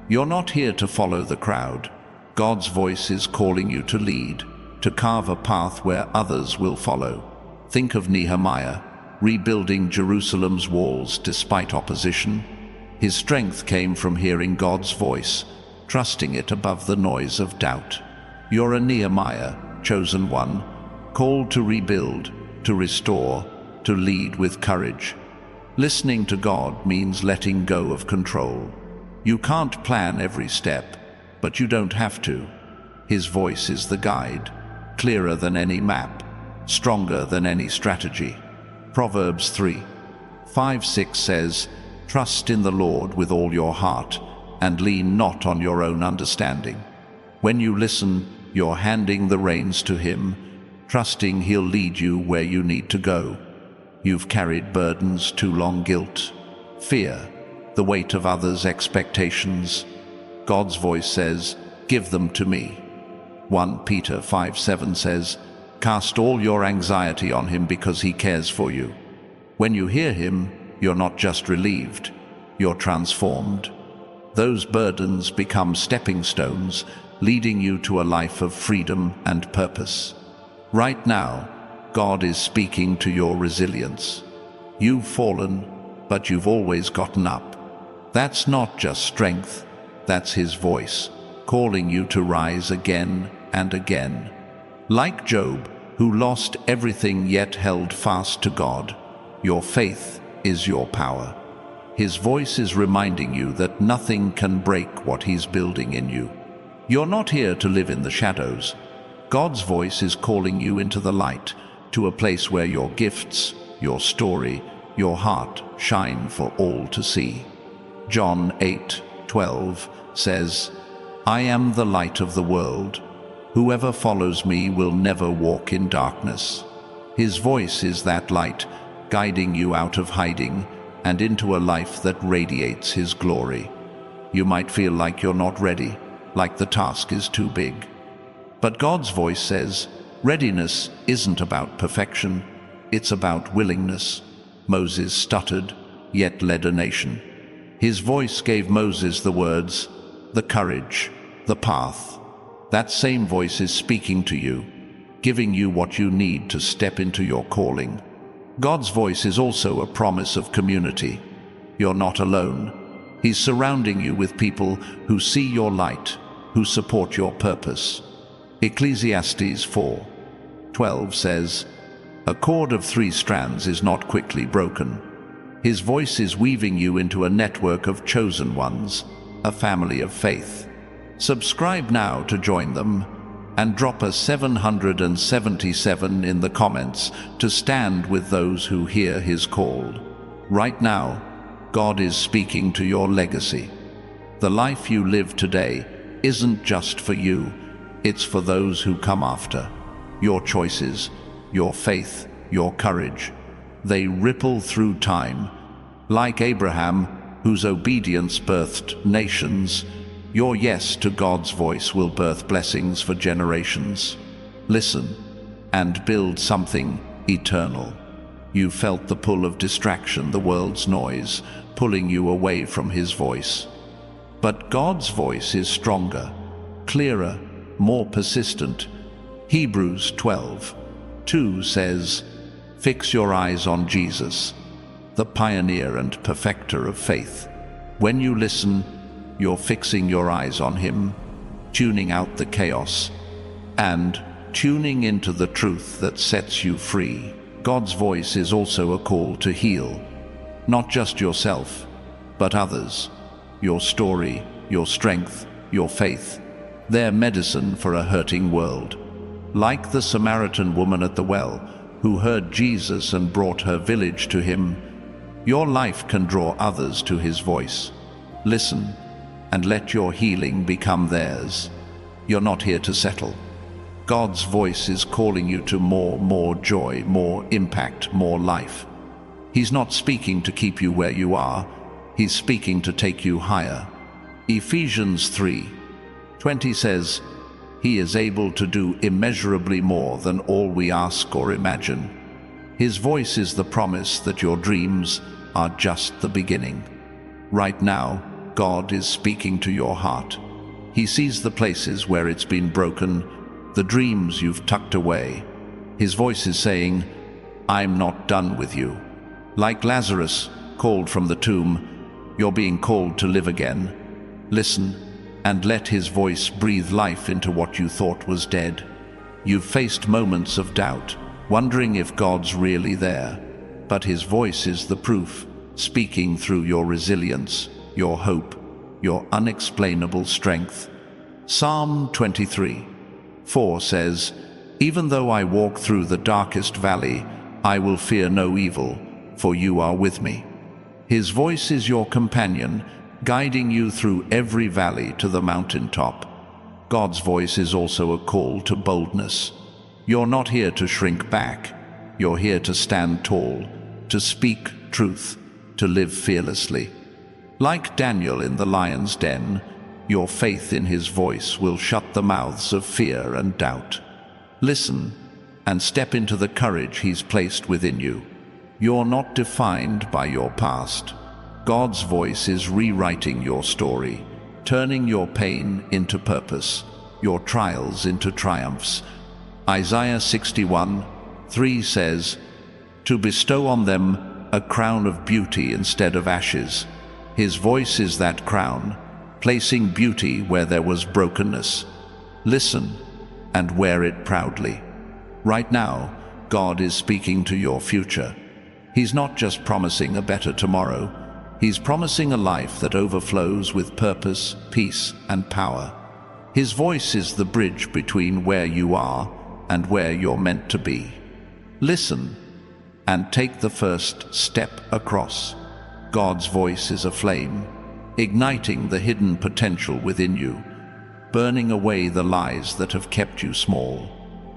You're not here to follow the crowd. God's voice is calling you to lead, to carve a path where others will follow. Think of Nehemiah, rebuilding Jerusalem's walls despite opposition. His strength came from hearing God's voice, trusting it above the noise of doubt. You're a Nehemiah, chosen one, called to rebuild, to restore, to lead with courage. Listening to God means letting go of control. You can't plan every step, but you don't have to. His voice is the guide, clearer than any map, stronger than any strategy. Proverbs 3:5-6 says, "Trust in the Lord with all your heart, and lean not on your own understanding." When you listen, you're handing the reins to Him, trusting He'll lead you where you need to go. You've carried burdens too long, guilt, fear, the weight of others' expectations. God's voice says, "Give them to me." 1 Peter 5:7 says, "Cast all your anxiety on Him because He cares for you." When you hear Him, you're not just relieved, you're transformed. Those burdens become stepping stones, leading you to a life of freedom and purpose. Right now, God is speaking to your resilience. You've fallen, but you've always gotten up. That's not just strength, that's His voice, calling you to rise again and again. Like Job, who lost everything yet held fast to God, your faith is your power. His voice is reminding you that nothing can break what He's building in you. You're not here to live in the shadows. God's voice is calling you into the light, to a place where your gifts, your story, your heart shine for all to see. John 8:12 says, "I am the light of the world. Whoever follows me will never walk in darkness." His voice is that light, guiding you out of hiding and into a life that radiates His glory. You might feel like you're not ready, like the task is too big. But God's voice says, readiness isn't about perfection, it's about willingness. Moses stuttered, yet led a nation. His voice gave Moses the words, the courage, the path. That same voice is speaking to you, giving you what you need to step into your calling. God's voice is also a promise of community. You're not alone. He's surrounding you with people who see your light, who support your purpose. Ecclesiastes 4:12 says, "A cord of 3 strands is not quickly broken." His voice is weaving you into a network of chosen ones, a family of faith. Subscribe now to join them, and drop a 777 in the comments to stand with those who hear His call. Right now, God is speaking to your legacy. The life you live today isn't just for you, it's for those who come after. Your choices, your faith, your courage, they ripple through time. Like Abraham, whose obedience birthed nations, your yes to God's voice will birth blessings for generations. Listen and build something eternal. You felt the pull of distraction, the world's noise, pulling you away from His voice. But God's voice is stronger, clearer, more persistent. Hebrews 12:2 says, "Fix your eyes on Jesus, the pioneer and perfecter of faith." When you listen, you're fixing your eyes on Him, tuning out the chaos, and tuning into the truth that sets you free. God's voice is also a call to heal, not just yourself, but others. Your story, your strength, your faith, they're medicine for a hurting world. Like the Samaritan woman at the well, who heard Jesus and brought her village to Him, your life can draw others to His voice. Listen, and let your healing become theirs. You're not here to settle. God's voice is calling you to more joy, more impact, more life. He's not speaking to keep you where you are, He's speaking to take you higher. Ephesians 3:20 says, He is able to do immeasurably more than all we ask or imagine. His voice is the promise that your dreams are just the beginning. Right now, God is speaking to your heart. He sees the places where it's been broken, the dreams you've tucked away. His voice is saying, "I'm not done with you." Like Lazarus, called from the tomb, you're being called to live again. Listen, and let his voice breathe life into what you thought was dead. You've faced moments of doubt, wondering if God's really there. But his voice is the proof, speaking through your resilience, your hope, your unexplainable strength. Psalm 23:4 says, "Even though I walk through the darkest valley, I will fear no evil, for you are with me." His voice is your companion, guiding you through every valley to the mountaintop. God's voice is also a call to boldness. You're not here to shrink back. You're here to stand tall, to speak truth, to live fearlessly. Like Daniel in the lion's den, your faith in his voice will shut the mouths of fear and doubt. Listen and step into the courage he's placed within you. You're not defined by your past. God's voice is rewriting your story, turning your pain into purpose, your trials into triumphs. Isaiah 61:3 says, "To bestow on them a crown of beauty instead of ashes." His voice is that crown, placing beauty where there was brokenness. Listen and wear it proudly. Right now, God is speaking to your future. He's not just promising a better tomorrow. He's promising a life that overflows with purpose, peace, and power. His voice is the bridge between where you are and where you're meant to be. Listen and take the first step across. God's voice is a flame, igniting the hidden potential within you, burning away the lies that have kept you small.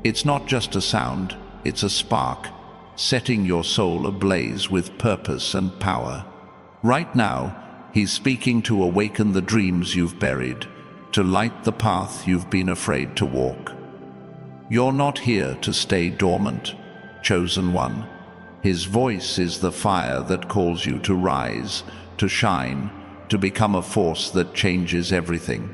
It's not just a sound, it's a spark, setting your soul ablaze with purpose and power. Right now, he's speaking to awaken the dreams you've buried, to light the path you've been afraid to walk. You're not here to stay dormant, chosen one. His voice is the fire that calls you to rise, to shine, to become a force that changes everything.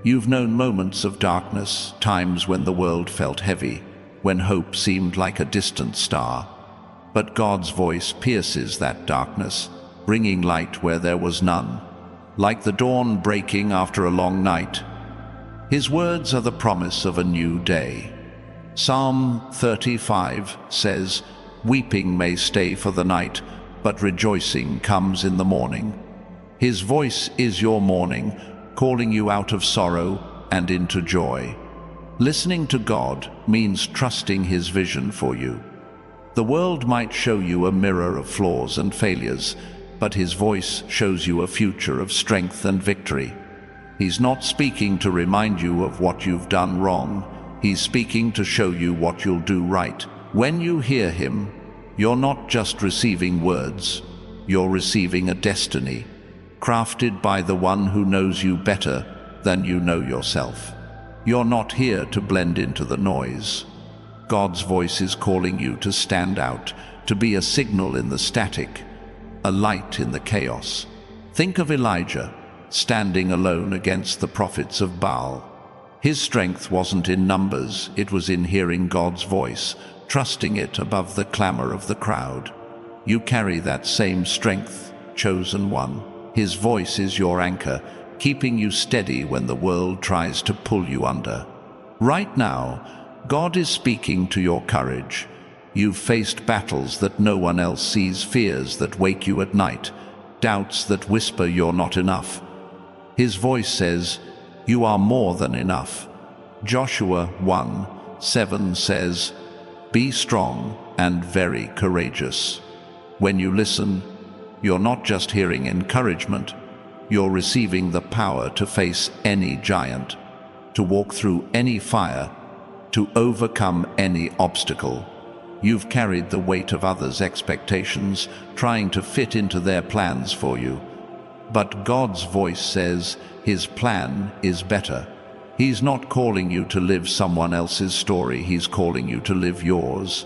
You've known moments of darkness, times when the world felt heavy, when hope seemed like a distant star. But God's voice pierces that darkness, bringing light where there was none, like the dawn breaking after a long night. His words are the promise of a new day. Psalm 35 says, "Weeping may stay for the night, but rejoicing comes in the morning." His voice is your morning, calling you out of sorrow and into joy. Listening to God means trusting his vision for you. The world might show you a mirror of flaws and failures, but his voice shows you a future of strength and victory. He's not speaking to remind you of what you've done wrong. He's speaking to show you what you'll do right. When you hear him, you're not just receiving words, you're receiving a destiny, crafted by the one who knows you better than you know yourself. You're not here to blend into the noise. God's voice is calling you to stand out, to be a signal in the static, a light in the chaos. Think of Elijah, standing alone against the prophets of Baal. His strength wasn't in numbers, it was in hearing God's voice, trusting it above the clamor of the crowd. You carry that same strength, chosen one. His voice is your anchor, keeping you steady when the world tries to pull you under. Right now, God is speaking to your courage. You've faced battles that no one else sees, fears that wake you at night, doubts that whisper you're not enough. His voice says, "You are more than enough." Joshua 1:7 says, "Be strong and very courageous." When you listen, you're not just hearing encouragement, you're receiving the power to face any giant, to walk through any fire, to overcome any obstacle. You've carried the weight of others' expectations, trying to fit into their plans for you. But God's voice says his plan is better. He's not calling you to live someone else's story, he's calling you to live yours.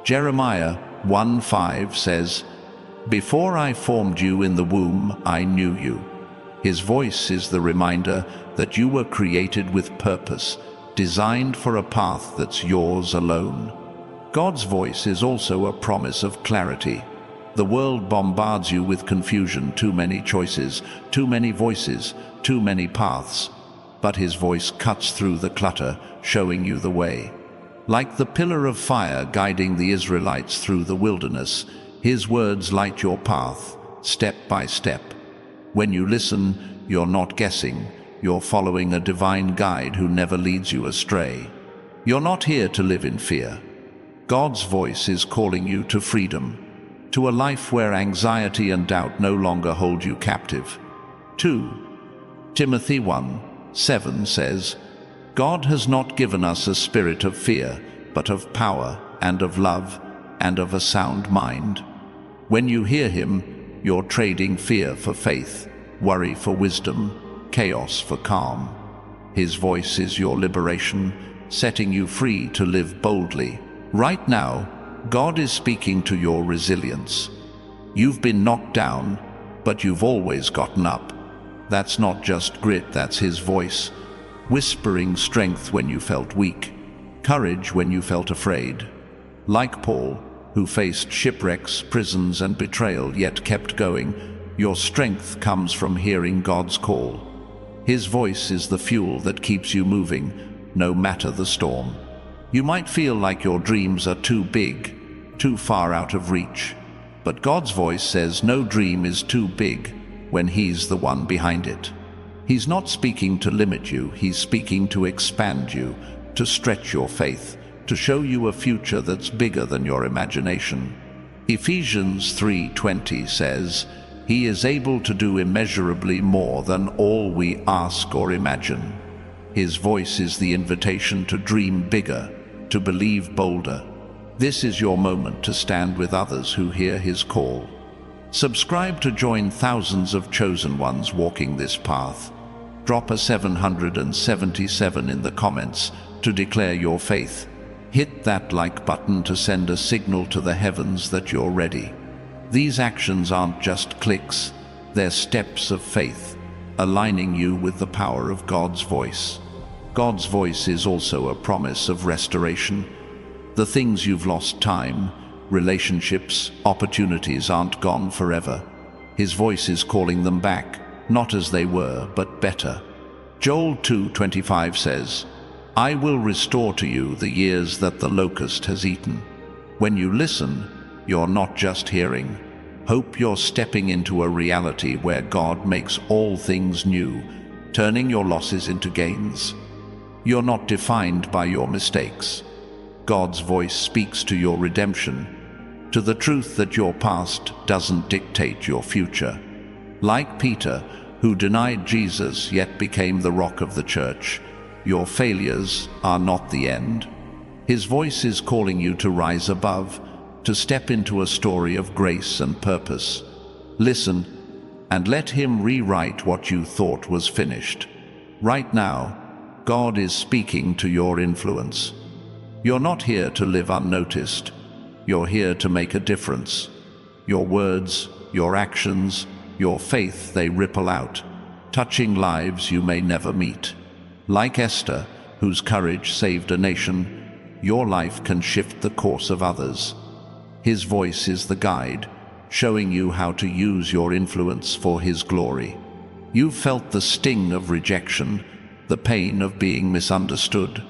Jeremiah 1:5 says, "Before I formed you in the womb, I knew you." His voice is the reminder that you were created with purpose, designed for a path that's yours alone. God's voice is also a promise of clarity. The world bombards you with confusion, too many choices, too many voices, too many paths. But his voice cuts through the clutter, showing you the way. Like the pillar of fire guiding the Israelites through the wilderness, his words light your path, step by step. When you listen, you're not guessing, you're following a divine guide who never leads you astray. You're not here to live in fear. God's voice is calling you to freedom, to a life where anxiety and doubt no longer hold you captive. 2 Timothy 1:7 says, "God has not given us a spirit of fear, but of power and of love and of a sound mind." When you hear him, you're trading fear for faith, worry for wisdom, chaos for calm. His voice is your liberation, setting you free to live boldly. Right now, God is speaking to your resilience. You've been knocked down, but you've always gotten up. That's not just grit, that's his voice, whispering strength when you felt weak, courage when you felt afraid. Like Paul, who faced shipwrecks, prisons, and betrayal, yet kept going, your strength comes from hearing God's call. His voice is the fuel that keeps you moving, no matter the storm. You might feel like your dreams are too big, too far out of reach. But God's voice says no dream is too big when he's the one behind it. He's not speaking to limit you, he's speaking to expand you, to stretch your faith, to show you a future that's bigger than your imagination. Ephesians 3:20 says, "He is able to do immeasurably more than all we ask or imagine." His voice is the invitation to dream bigger, to believe bolder. This is your moment to stand with others who hear his call. Subscribe to join thousands of chosen ones walking this path. Drop a 777 in the comments to declare your faith. Hit that like button to send a signal to the heavens that you're ready. These actions aren't just clicks, they're steps of faith, aligning you with the power of God's voice. God's voice is also a promise of restoration. The things you've lost, time, relationships, opportunities, aren't gone forever. His voice is calling them back, not as they were, but better. Joel 2:25 says, "I will restore to you the years that the locust has eaten." When you listen, you're not just hearing. Hope you're stepping into a reality where God makes all things new, turning your losses into gains. You're not defined by your mistakes. God's voice speaks to your redemption, to the truth that your past doesn't dictate your future. Like Peter, who denied Jesus yet became the rock of the church, your failures are not the end. His voice is calling you to rise above, to step into a story of grace and purpose. Listen, and let him rewrite what you thought was finished. Right now, God is speaking to your influence. You're not here to live unnoticed. You're here to make a difference. Your words, your actions, your faith, they ripple out, touching lives you may never meet. Like Esther, whose courage saved a nation, your life can shift the course of others. His voice is the guide, showing you how to use your influence for his glory. You've felt the sting of rejection, the pain of being misunderstood.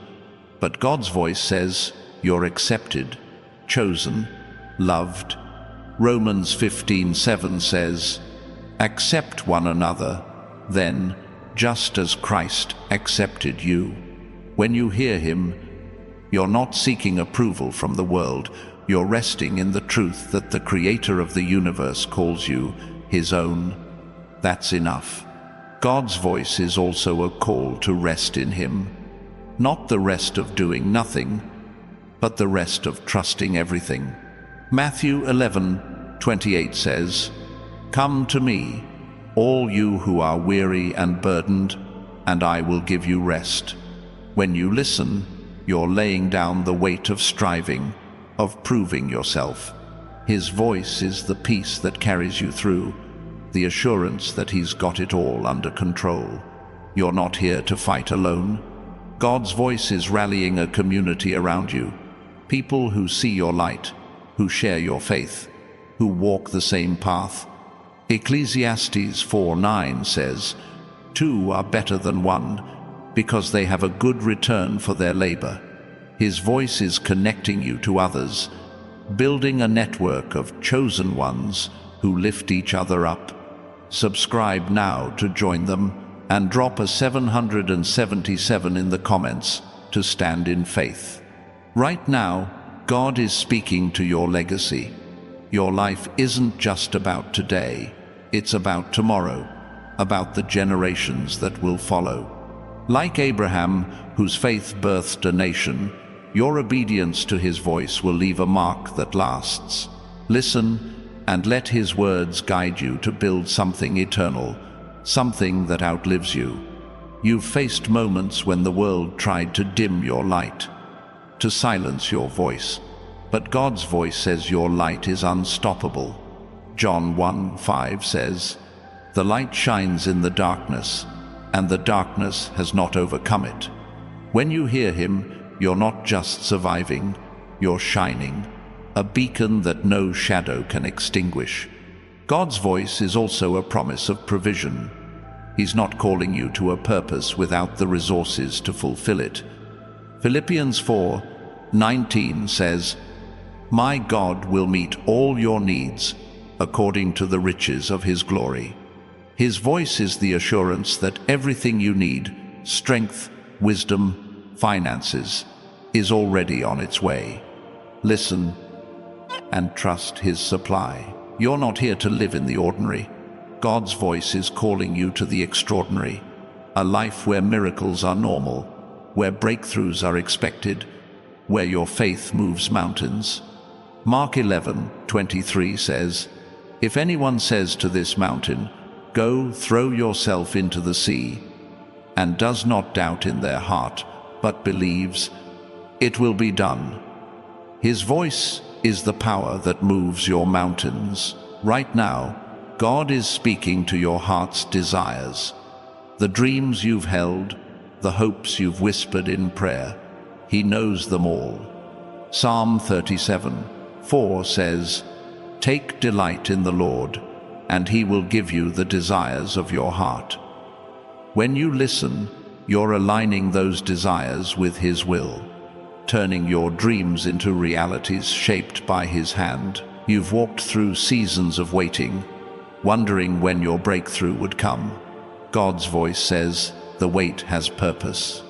But God's voice says, you're accepted, chosen, loved. Romans 15:7 says, "Accept one another, then, just as Christ accepted you." When you hear him, you're not seeking approval from the world. You're resting in the truth that the Creator of the universe calls you his own. That's enough. God's voice is also a call to rest in him. Not the rest of doing nothing, but the rest of trusting everything. Matthew 11:28 says, "Come to me, all you who are weary and burdened, and I will give you rest. When you listen, you're laying down the weight of striving, of proving yourself. His voice is the peace that carries you through, the assurance that He's got it all under control. You're not here to fight alone. God's voice is rallying a community around you, people who see your light, who share your faith, who walk the same path. Ecclesiastes 4:9 says, "Two are better than one, because they have a good return for their labor." His voice is connecting you to others, building a network of chosen ones who lift each other up. Subscribe now to join them, and drop a 777 in the comments to stand in faith. Right now, God is speaking to your legacy. Your life isn't just about today, it's about tomorrow, about the generations that will follow. Like Abraham, whose faith birthed a nation, your obedience to His voice will leave a mark that lasts. Listen and let His words guide you to build something eternal, something that outlives you. You've faced moments when the world tried to dim your light, to silence your voice, but God's voice says your light is unstoppable. John 1:5 says, "The light shines in the darkness, and the darkness has not overcome it." When you hear Him, you're not just surviving, you're shining, a beacon that no shadow can extinguish. God's voice is also a promise of provision. He's not calling you to a purpose without the resources to fulfill it. Philippians 4:19 says, "My God will meet all your needs according to the riches of His glory." His voice is the assurance that everything you need, strength, wisdom, finances, is already on its way. Listen and trust His supply. You're not here to live in the ordinary. God's voice is calling you to the extraordinary, a life where miracles are normal, where breakthroughs are expected, where your faith moves mountains. Mark 11:23 says, "If anyone says to this mountain, 'Go, throw yourself into the sea,' and does not doubt in their heart, but believes, it will be done." His voice is the power that moves your mountains. Right now, God is speaking to your heart's desires, the dreams you've held, the hopes you've whispered in prayer. He knows them all. Psalm 37:4 says, "Take delight in the Lord, and He will give you the desires of your heart." When you listen, you're aligning those desires with His will, turning your dreams into realities shaped by His hand. You've walked through seasons of waiting, wondering when your breakthrough would come. God's voice says, the wait has purpose.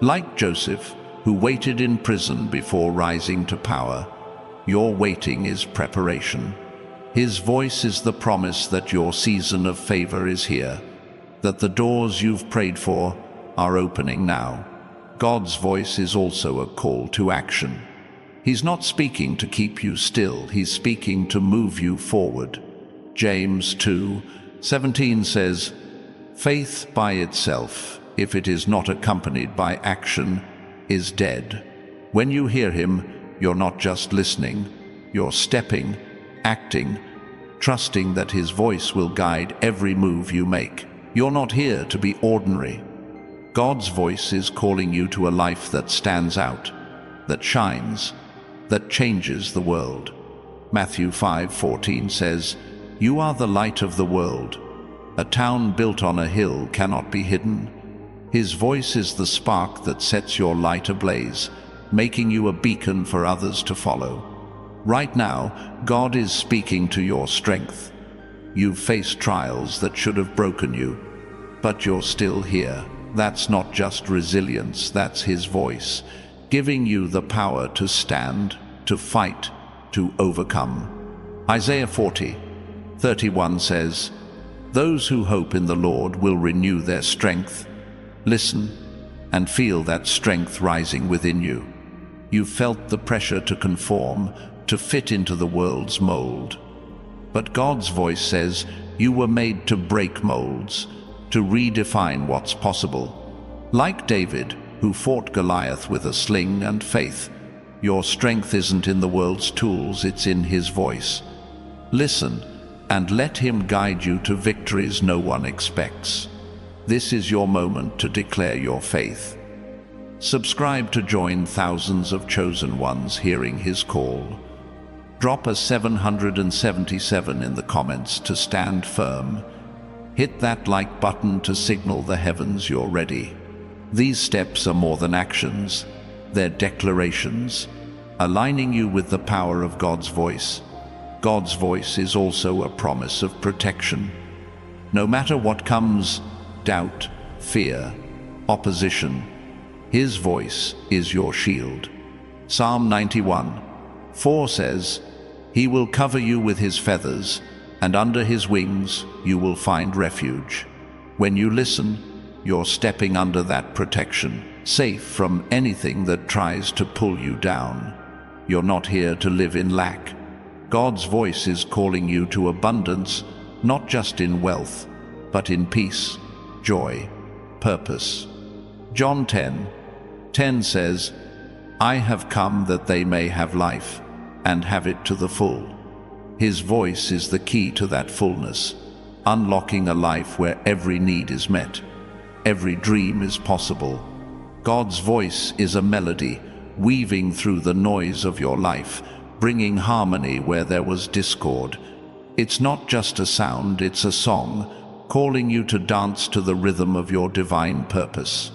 Like Joseph, who waited in prison before rising to power, your waiting is preparation. His voice is the promise that your season of favor is here, that the doors you've prayed for are opening now. God's voice is also a call to action. He's not speaking to keep you still, He's speaking to move you forward. James 2:17 says, "Faith by itself, if it is not accompanied by action, is dead." When you hear Him, you're not just listening, you're stepping, acting, trusting that His voice will guide every move you make. You're not here to be ordinary. God's voice is calling you to a life that stands out, that shines, that changes the world. Matthew 5:14 says, "You are the light of the world. A town built on a hill cannot be hidden." His voice is the spark that sets your light ablaze, making you a beacon for others to follow. Right now, God is speaking to your strength. You've faced trials that should have broken you, but you're still here. That's not just resilience, that's His voice, giving you the power to stand, to fight, to overcome. Isaiah 40:31 says, "Those who hope in the Lord will renew their strength." Listen and feel that strength rising within you. You've felt the pressure to conform, to fit into the world's mold. But God's voice says you were made to break molds, to redefine what's possible. Like David, who fought Goliath with a sling and faith, your strength isn't in the world's tools, it's in his voice. Listen, and let him guide you to victories no one expects. This is your moment to declare your faith. Subscribe to join thousands of chosen ones hearing his call. Drop a 777 in the comments to stand firm. Hit that like button to signal the heavens you're ready. These steps are more than actions, they're declarations, aligning you with the power of God's voice. God's voice is also a promise of protection. No matter what comes, doubt, fear, opposition, his voice is your shield. Psalm 91:4 says, "He will cover you with his feathers, and under his wings you will find refuge." When you listen, you're stepping under that protection, safe from anything that tries to pull you down. You're not here to live in lack. God's voice is calling you to abundance, not just in wealth, but in peace, joy, purpose. John 10:10 says, "I have come that they may have life, and have it to the full." His voice is the key to that fullness, unlocking a life where every need is met, every dream is possible. God's voice is a melody, weaving through the noise of your life, bringing harmony where there was discord. It's not just a sound, it's a song, calling you to dance to the rhythm of your divine purpose.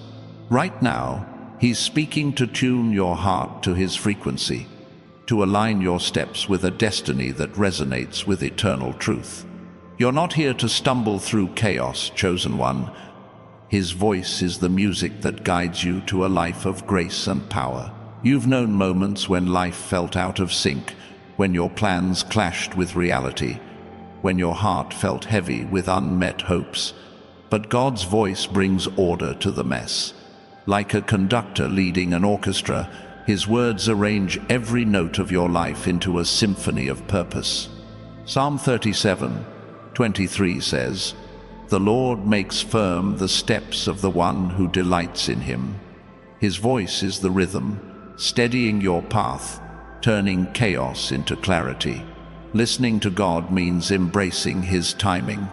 Right now, he's speaking to tune your heart to his frequency, to align your steps with a destiny that resonates with eternal truth. You're not here to stumble through chaos, chosen one. His voice is the music that guides you to a life of grace and power. You've known moments when life felt out of sync, when your plans clashed with reality, when your heart felt heavy with unmet hopes. But God's voice brings order to the mess. Like a conductor leading an orchestra, his words arrange every note of your life into a symphony of purpose. Psalm 37:23 says, "The Lord makes firm the steps of the one who delights in him." His voice is the rhythm, steadying your path, turning chaos into clarity. Listening to God means embracing his timing.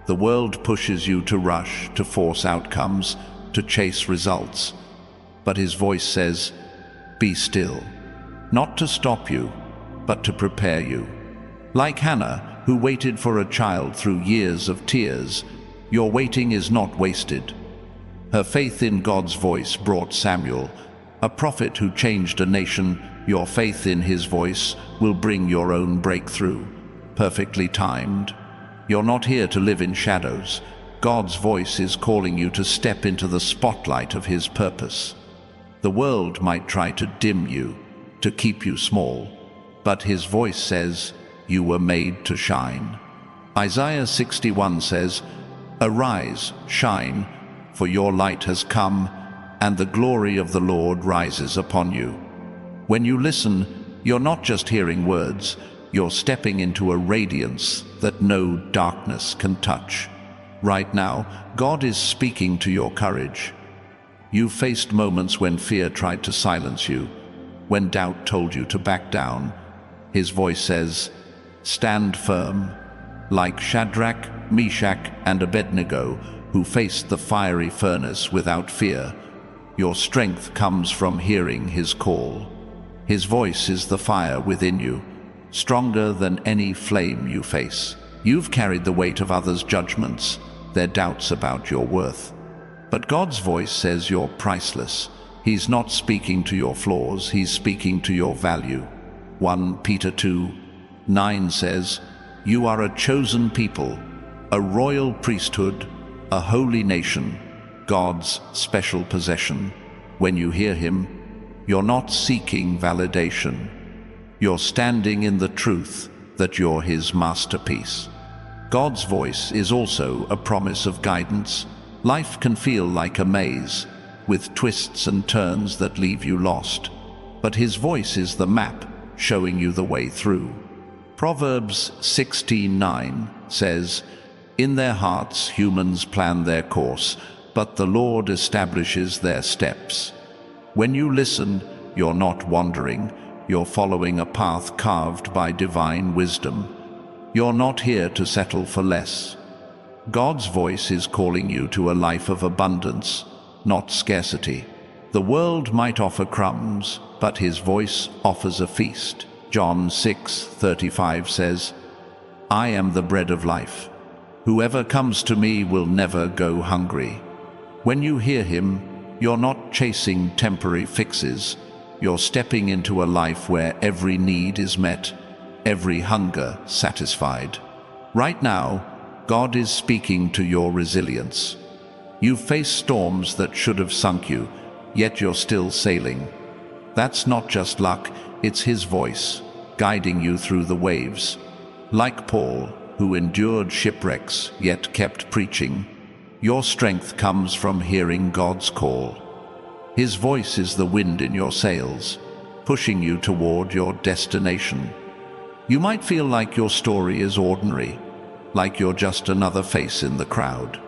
The world pushes you to rush, to force outcomes, to chase results. But his voice says, "Be still," not to stop you, but to prepare you. Like Hannah, who waited for a child through years of tears, your waiting is not wasted. Her faith in God's voice brought Samuel, a prophet who changed a nation. Your faith in his voice will bring your own breakthrough, perfectly timed. You're not here to live in shadows. God's voice is calling you to step into the spotlight of his purpose. The world might try to dim you, to keep you small, but his voice says, "You were made to shine." Isaiah 61 says, "Arise, shine, for your light has come, and the glory of the Lord rises upon you." When you listen, you're not just hearing words, you're stepping into a radiance that no darkness can touch. Right now, God is speaking to your courage. You've faced moments when fear tried to silence you, when doubt told you to back down. His voice says, "Stand firm." Like Shadrach, Meshach, and Abednego, who faced the fiery furnace without fear, your strength comes from hearing his call. His voice is the fire within you, stronger than any flame you face. You've carried the weight of others' judgments, their doubts about your worth. But God's voice says you're priceless. He's not speaking to your flaws, he's speaking to your value. 1 Peter 2:9 says, "You are a chosen people, a royal priesthood, a holy nation, God's special possession." When you hear him, you're not seeking validation. You're standing in the truth that you're his masterpiece. God's voice is also a promise of guidance. Life can feel like a maze, with twists and turns that leave you lost. But his voice is the map, showing you the way through. Proverbs 16:9 says, In their hearts, humans plan their course, but the Lord establishes their steps. When you listen, you're not wandering, you're following a path carved by divine wisdom. You're not here to settle for less. God's voice is calling you to a life of abundance, not scarcity. The world might offer crumbs, but His voice offers a feast. John 6:35 says, "I am the bread of life. Whoever comes to me will never go hungry." When you hear Him, you're not chasing temporary fixes. You're stepping into a life where every need is met, every hunger satisfied. Right now, God is speaking to your resilience. You've faced storms that should have sunk you, yet you're still sailing. That's not just luck, it's His voice, guiding you through the waves. Like Paul, who endured shipwrecks yet kept preaching, your strength comes from hearing God's call. His voice is the wind in your sails, pushing you toward your destination. You might feel like your story is ordinary, like you're just another face in the crowd.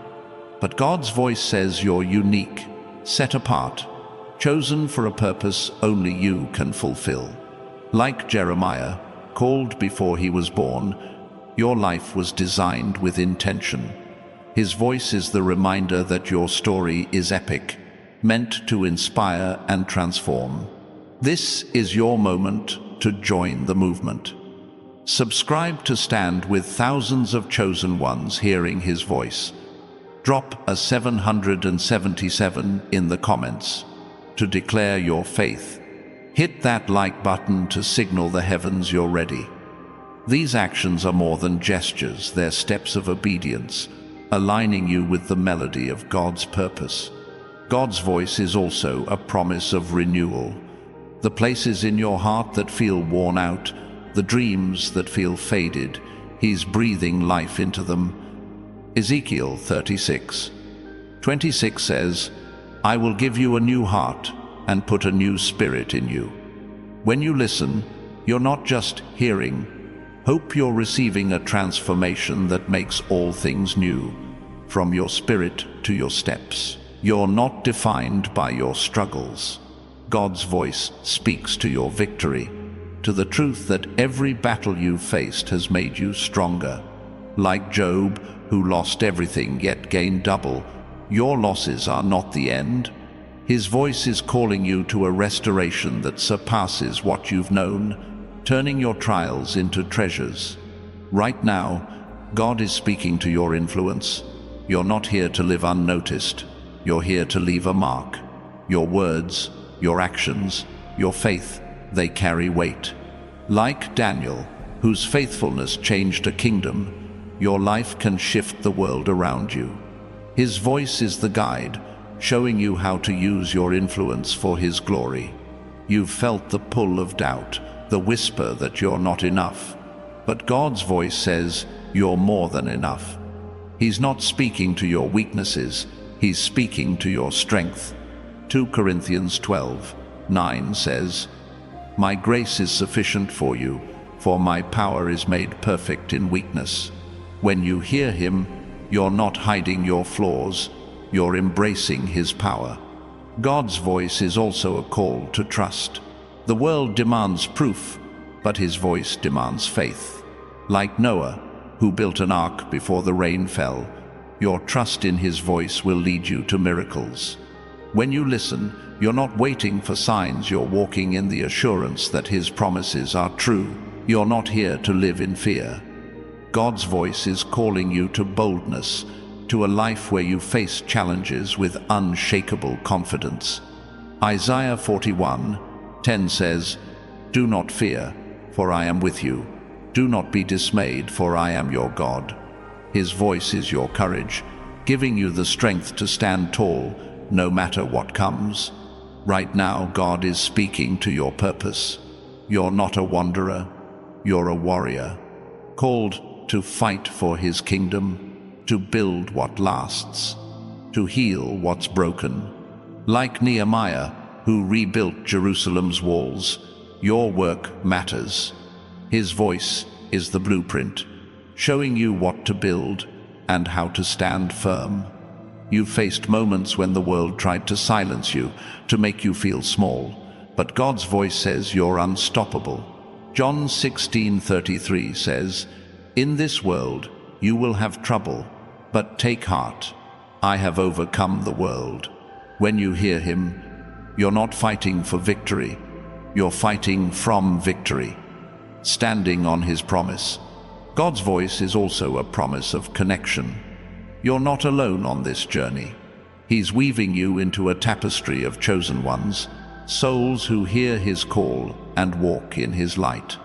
But God's voice says you're unique, set apart, chosen for a purpose only you can fulfill. Like Jeremiah, called before he was born, your life was designed with intention. His voice is the reminder that your story is epic, meant to inspire and transform. This is your moment to join the movement. Subscribe to stand with thousands of chosen ones hearing His voice. Drop a 777 in the comments to declare your faith. Hit that like button to signal the heavens you're ready. These actions are more than gestures, they're steps of obedience, aligning you with the melody of God's purpose. God's voice is also a promise of renewal. The places in your heart that feel worn out, the dreams that feel faded, He's breathing life into them. Ezekiel 36:26 says, "I will give you a new heart and put a new spirit in you." When you listen, you're not just hearing. Hope you're receiving a transformation that makes all things new. From your spirit to your steps, you're not defined by your struggles. God's voice speaks to your victory, to the truth that every battle you've faced has made you stronger. Like Job, who lost everything yet gained double, your losses are not the end. His voice is calling you to a restoration that surpasses what you've known, turning your trials into treasures. Right now, God is speaking to your influence. You're not here to live unnoticed. You're here to leave a mark. Your words, your actions, your faith, they carry weight. Like Daniel, whose faithfulness changed a kingdom, your life can shift the world around you. His voice is the guide, showing you how to use your influence for His glory. You've felt the pull of doubt, the whisper that you're not enough. But God's voice says you're more than enough. He's not speaking to your weaknesses, He's speaking to your strength. 2 Corinthians 12:9 says, "My grace is sufficient for you, for my power is made perfect in weakness." When you hear Him, you're not hiding your flaws, you're embracing His power. God's voice is also a call to trust. The world demands proof, but His voice demands faith. Like Noah, who built an ark before the rain fell, your trust in His voice will lead you to miracles. When you listen, you're not waiting for signs, you're walking in the assurance that His promises are true. You're not here to live in fear. God's voice is calling you to boldness, to a life where you face challenges with unshakable confidence. Isaiah 41:10 says, "Do not fear, for I am with you. Do not be dismayed, for I am your God." His voice is your courage, giving you the strength to stand tall, no matter what comes. Right now, God is speaking to your purpose. You're not a wanderer, you're a warrior, called to fight for His kingdom, to build what lasts, to heal what's broken. Like Nehemiah, who rebuilt Jerusalem's walls, your work matters. His voice is the blueprint, showing you what to build and how to stand firm. You've faced moments when the world tried to silence you, to make you feel small, but God's voice says you're unstoppable. John 16:33 says, "In this world you will have trouble, but take heart. I have overcome the world." When you hear him, you're not fighting for victory, you're fighting from victory, standing on his promise. God's voice is also a promise of connection. You're not alone on this journey. He's weaving you into a tapestry of chosen ones, souls who hear his call and walk in his light.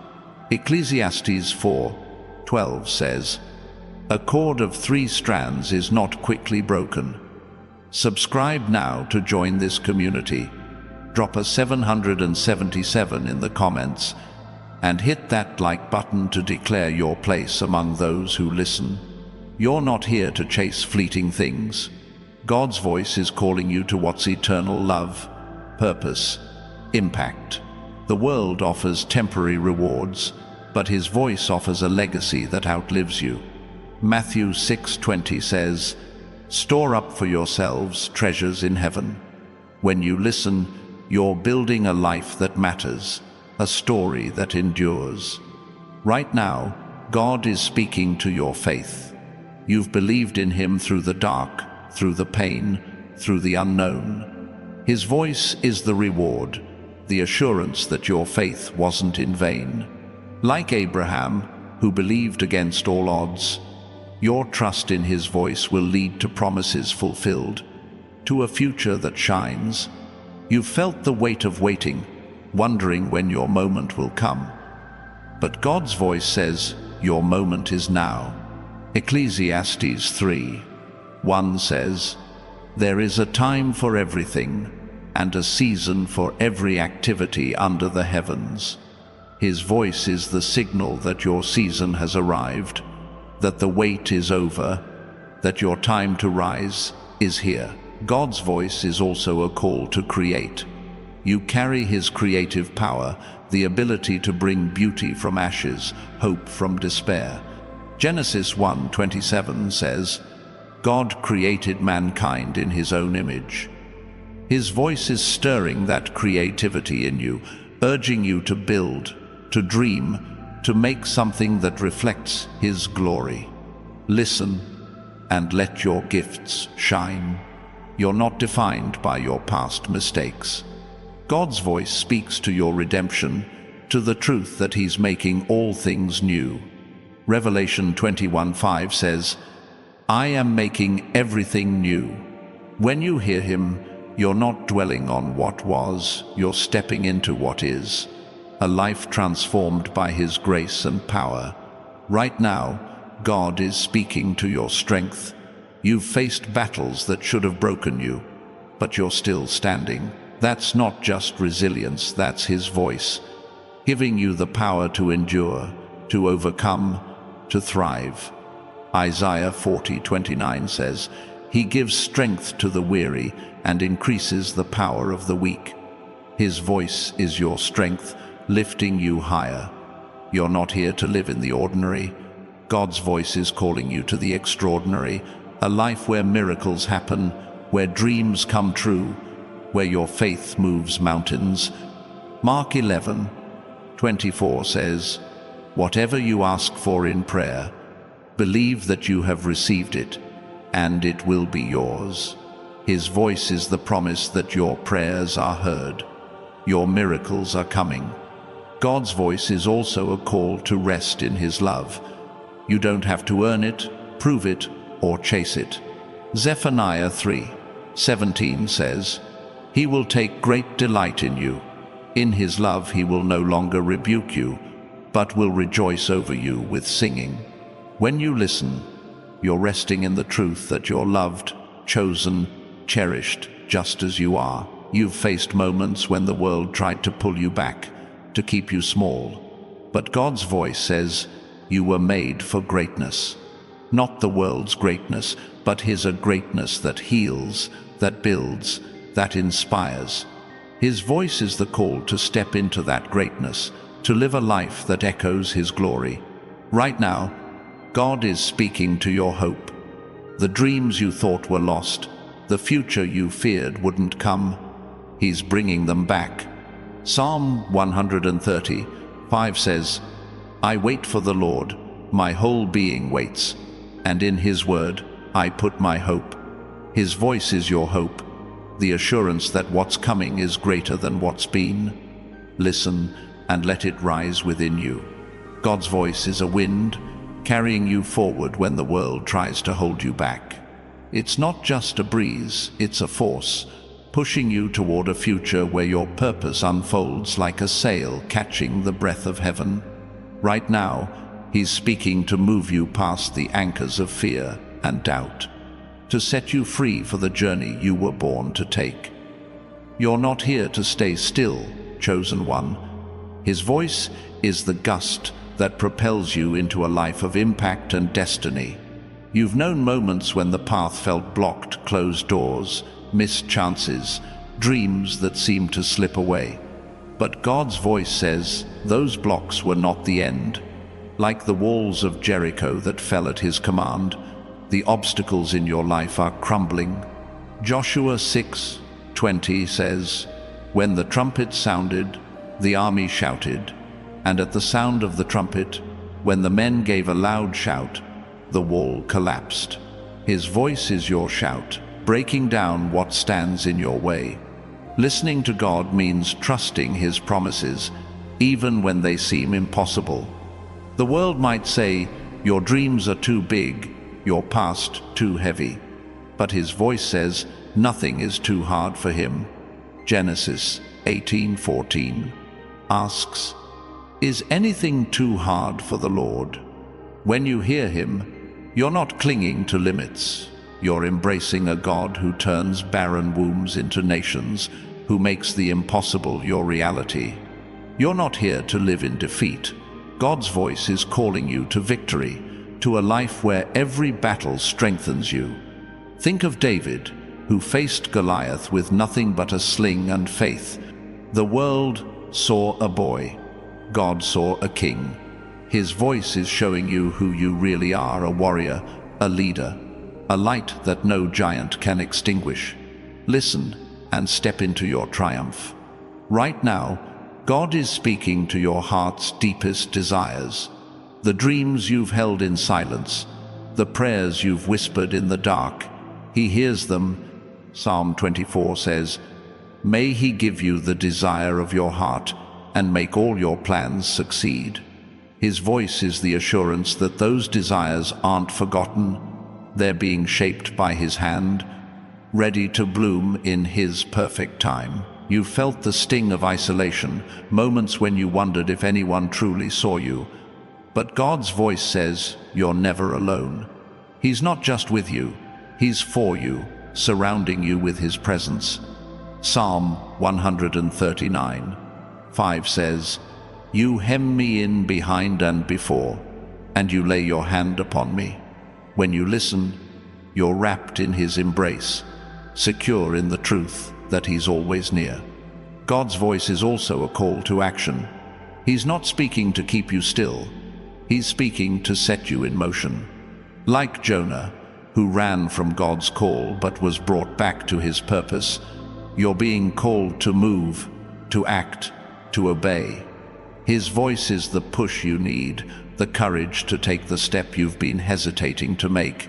Ecclesiastes 4:12 says, "A cord of 3 strands is not quickly broken." Subscribe now to join this community. Drop a 777 in the comments and hit that like button to declare your place among those who listen. You're not here to chase fleeting things. God's voice is calling you to what's eternal: love, purpose, impact. The world offers temporary rewards, but his voice offers a legacy that outlives you. Matthew 6:20 says, "Store up for yourselves treasures in heaven." When you listen, you're building a life that matters, a story that endures. Right now, God is speaking to your faith. You've believed in him through the dark, through the pain, through the unknown. His voice is the reward, the assurance that your faith wasn't in vain. Like Abraham, who believed against all odds, your trust in his voice will lead to promises fulfilled, to a future that shines. You've felt the weight of waiting, wondering when your moment will come. But God's voice says, your moment is now. Ecclesiastes 3:1 says, "There is a time for everything, and a season for every activity under the heavens." His voice is the signal that your season has arrived, that the wait is over, that your time to rise is here. God's voice is also a call to create. You carry his creative power, the ability to bring beauty from ashes, hope from despair. Genesis 1:27 says, "God created mankind in his own image." His voice is stirring that creativity in you, urging you to build, to dream, to make something that reflects his glory. Listen and let your gifts shine. You're not defined by your past mistakes. God's voice speaks to your redemption, to the truth that he's making all things new. Revelation 21:5 says, "I am making everything new." When you hear him, you're not dwelling on what was, you're stepping into what is. A life transformed by his grace and power. Right now, God is speaking to your strength. You've faced battles that should have broken you, but you're still standing. That's not just resilience, that's his voice, giving you the power to endure, to overcome, to thrive. Isaiah 40:29 says, "He gives strength to the weary and increases the power of the weak." His voice is your strength, lifting you higher. You're not here to live in the ordinary. God's voice is calling you to the extraordinary, a life where miracles happen, where dreams come true, where your faith moves mountains. Mark 11:24 says, "Whatever you ask for in prayer, believe that you have received it, and it will be yours." His voice is the promise that your prayers are heard. Your miracles are coming. God's voice is also a call to rest in his love. You don't have to earn it, prove it, or chase it. Zephaniah 3:17 says, "He will take great delight in you. In his love he will no longer rebuke you, but will rejoice over you with singing." When you listen, you're resting in the truth that you're loved, chosen, cherished, just as you are. You've faced moments when the world tried to pull you back, to keep you small. But God's voice says, you were made for greatness. Not the world's greatness, but his greatness that heals, that builds, that inspires. His voice is the call to step into that greatness, to live a life that echoes his glory. Right now, God is speaking to your hope, The dreams you thought were lost, the future you feared wouldn't come, He's bringing them back. Psalm 130:5 says, I wait for the Lord, my whole being waits, and in His word I put my hope. His voice is your hope, the assurance that what's coming is greater than what's been. Listen and let it rise within you. God's voice is a wind, carrying you forward when the world tries to hold you back. It's not just a breeze, it's a force, pushing you toward a future where your purpose unfolds like a sail catching the breath of heaven. Right now, He's speaking to move you past the anchors of fear and doubt, to set you free for the journey you were born to take. You're not here to stay still, chosen one. His voice is the gust that propels you into a life of impact and destiny. You've known moments when the path felt blocked, closed doors, missed chances, dreams that seemed to slip away. But God's voice says those blocks were not the end. Like the walls of Jericho that fell at His command, the obstacles in your life are crumbling. Joshua 6:20 says, When the trumpet sounded, the army shouted, and at the sound of the trumpet, when the men gave a loud shout, the wall collapsed. His voice is your shout, breaking down what stands in your way. Listening to God means trusting His promises, even when they seem impossible. The world might say, your dreams are too big, your past too heavy. But His voice says, nothing is too hard for Him. Genesis 18:14 asks, Is anything too hard for the Lord? When you hear Him, you're not clinging to limits. You're embracing a God who turns barren wombs into nations, who makes the impossible your reality. You're not here to live in defeat. God's voice is calling you to victory, to a life where every battle strengthens you. Think of David, who faced Goliath with nothing but a sling and faith. The world saw a boy. God saw a king. His voice is showing you who you really are, a warrior, a leader, a light that no giant can extinguish. Listen and step into your triumph. Right now, God is speaking to your heart's deepest desires, the dreams you've held in silence, the prayers you've whispered in the dark. He hears them. Psalm 24 says, May He give you the desire of your heart and make all your plans succeed. His voice is the assurance that those desires aren't forgotten. They're being shaped by His hand, ready to bloom in His perfect time. You felt the sting of isolation, moments when you wondered if anyone truly saw you. But God's voice says, you're never alone. He's not just with you, He's for you, surrounding you with His presence. Psalm 139:5 says, You hem me in behind and before, and you lay your hand upon me. When you listen, you're wrapped in His embrace, secure in the truth that He's always near. God's voice is also a call to action. He's not speaking to keep you still. He's speaking to set you in motion. Like Jonah, who ran from God's call but was brought back to his purpose, you're being called to move, to act, to obey. His voice is the push you need, the courage to take the step you've been hesitating to make.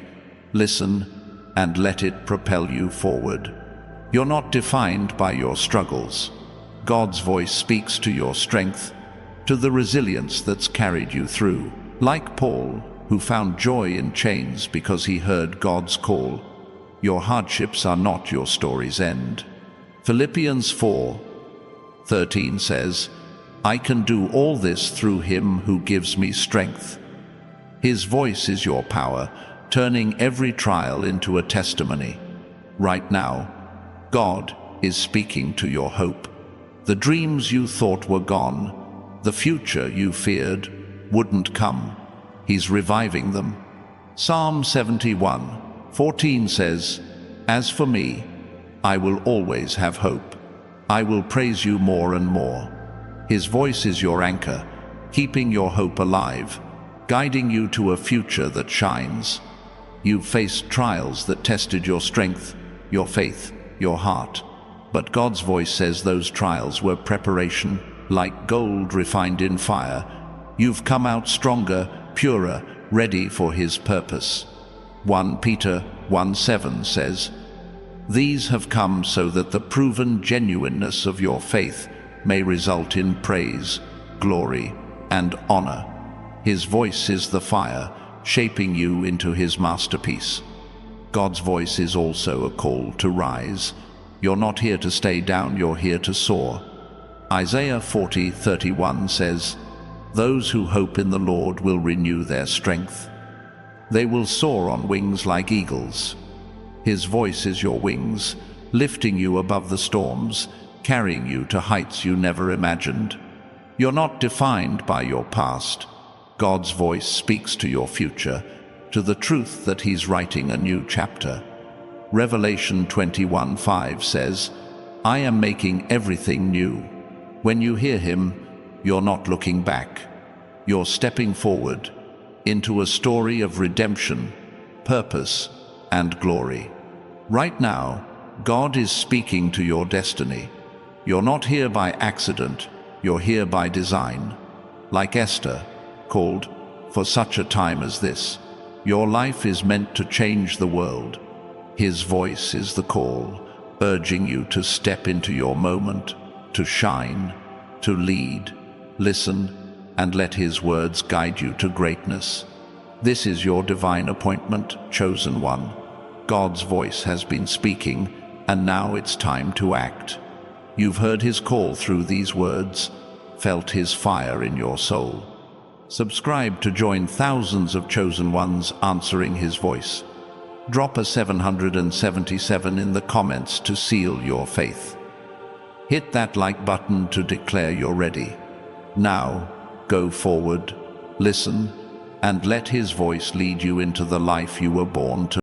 Listen and let it propel you forward. You're not defined by your struggles. God's voice speaks to your strength, to the resilience that's carried you through. Like Paul, who found joy in chains because he heard God's call, your hardships are not your story's end. Philippians 4:13 says, I can do all this through Him who gives me strength. His voice is your power, turning every trial into a testimony. Right now, God is speaking to your hope. The dreams you thought were gone, the future you feared wouldn't come, He's reviving them. Psalm 71:14 says, As for me, I will always have hope. I will praise you more and more. His voice is your anchor, keeping your hope alive, guiding you to a future that shines. You've faced trials that tested your strength, your faith, your heart. But God's voice says those trials were preparation, like gold refined in fire. You've come out stronger, purer, ready for His purpose. 1 Peter 1:7 says, "These have come so that the proven genuineness of your faith may result in praise, glory, and honor." His voice is the fire, shaping you into His masterpiece. God's voice is also a call to rise. You're not here to stay down, you're here to soar. Isaiah 40:31 says, "Those who hope in the Lord will renew their strength. They will soar on wings like eagles." His voice is your wings, lifting you above the storms, carrying you to heights you never imagined. You're not defined by your past. God's voice speaks to your future, to the truth that He's writing a new chapter. Revelation 21:5 says, "I am making everything new." When you hear Him, you're not looking back. You're stepping forward into a story of redemption, purpose, and glory. Right now, God is speaking to your destiny. You're not here by accident, you're here by design. Like Esther, called for such a time as this, your life is meant to change the world. His voice is the call, urging you to step into your moment, to shine, to lead. Listen, and let His words guide you to greatness. This is your divine appointment, chosen one. God's voice has been speaking, and now it's time to act. You've heard His call through these words, felt His fire in your soul. Subscribe to join thousands of chosen ones answering His voice. Drop a 777 in the comments to seal your faith. Hit that like button to declare you're ready. Now, go forward, listen, and let His voice lead you into the life you were born to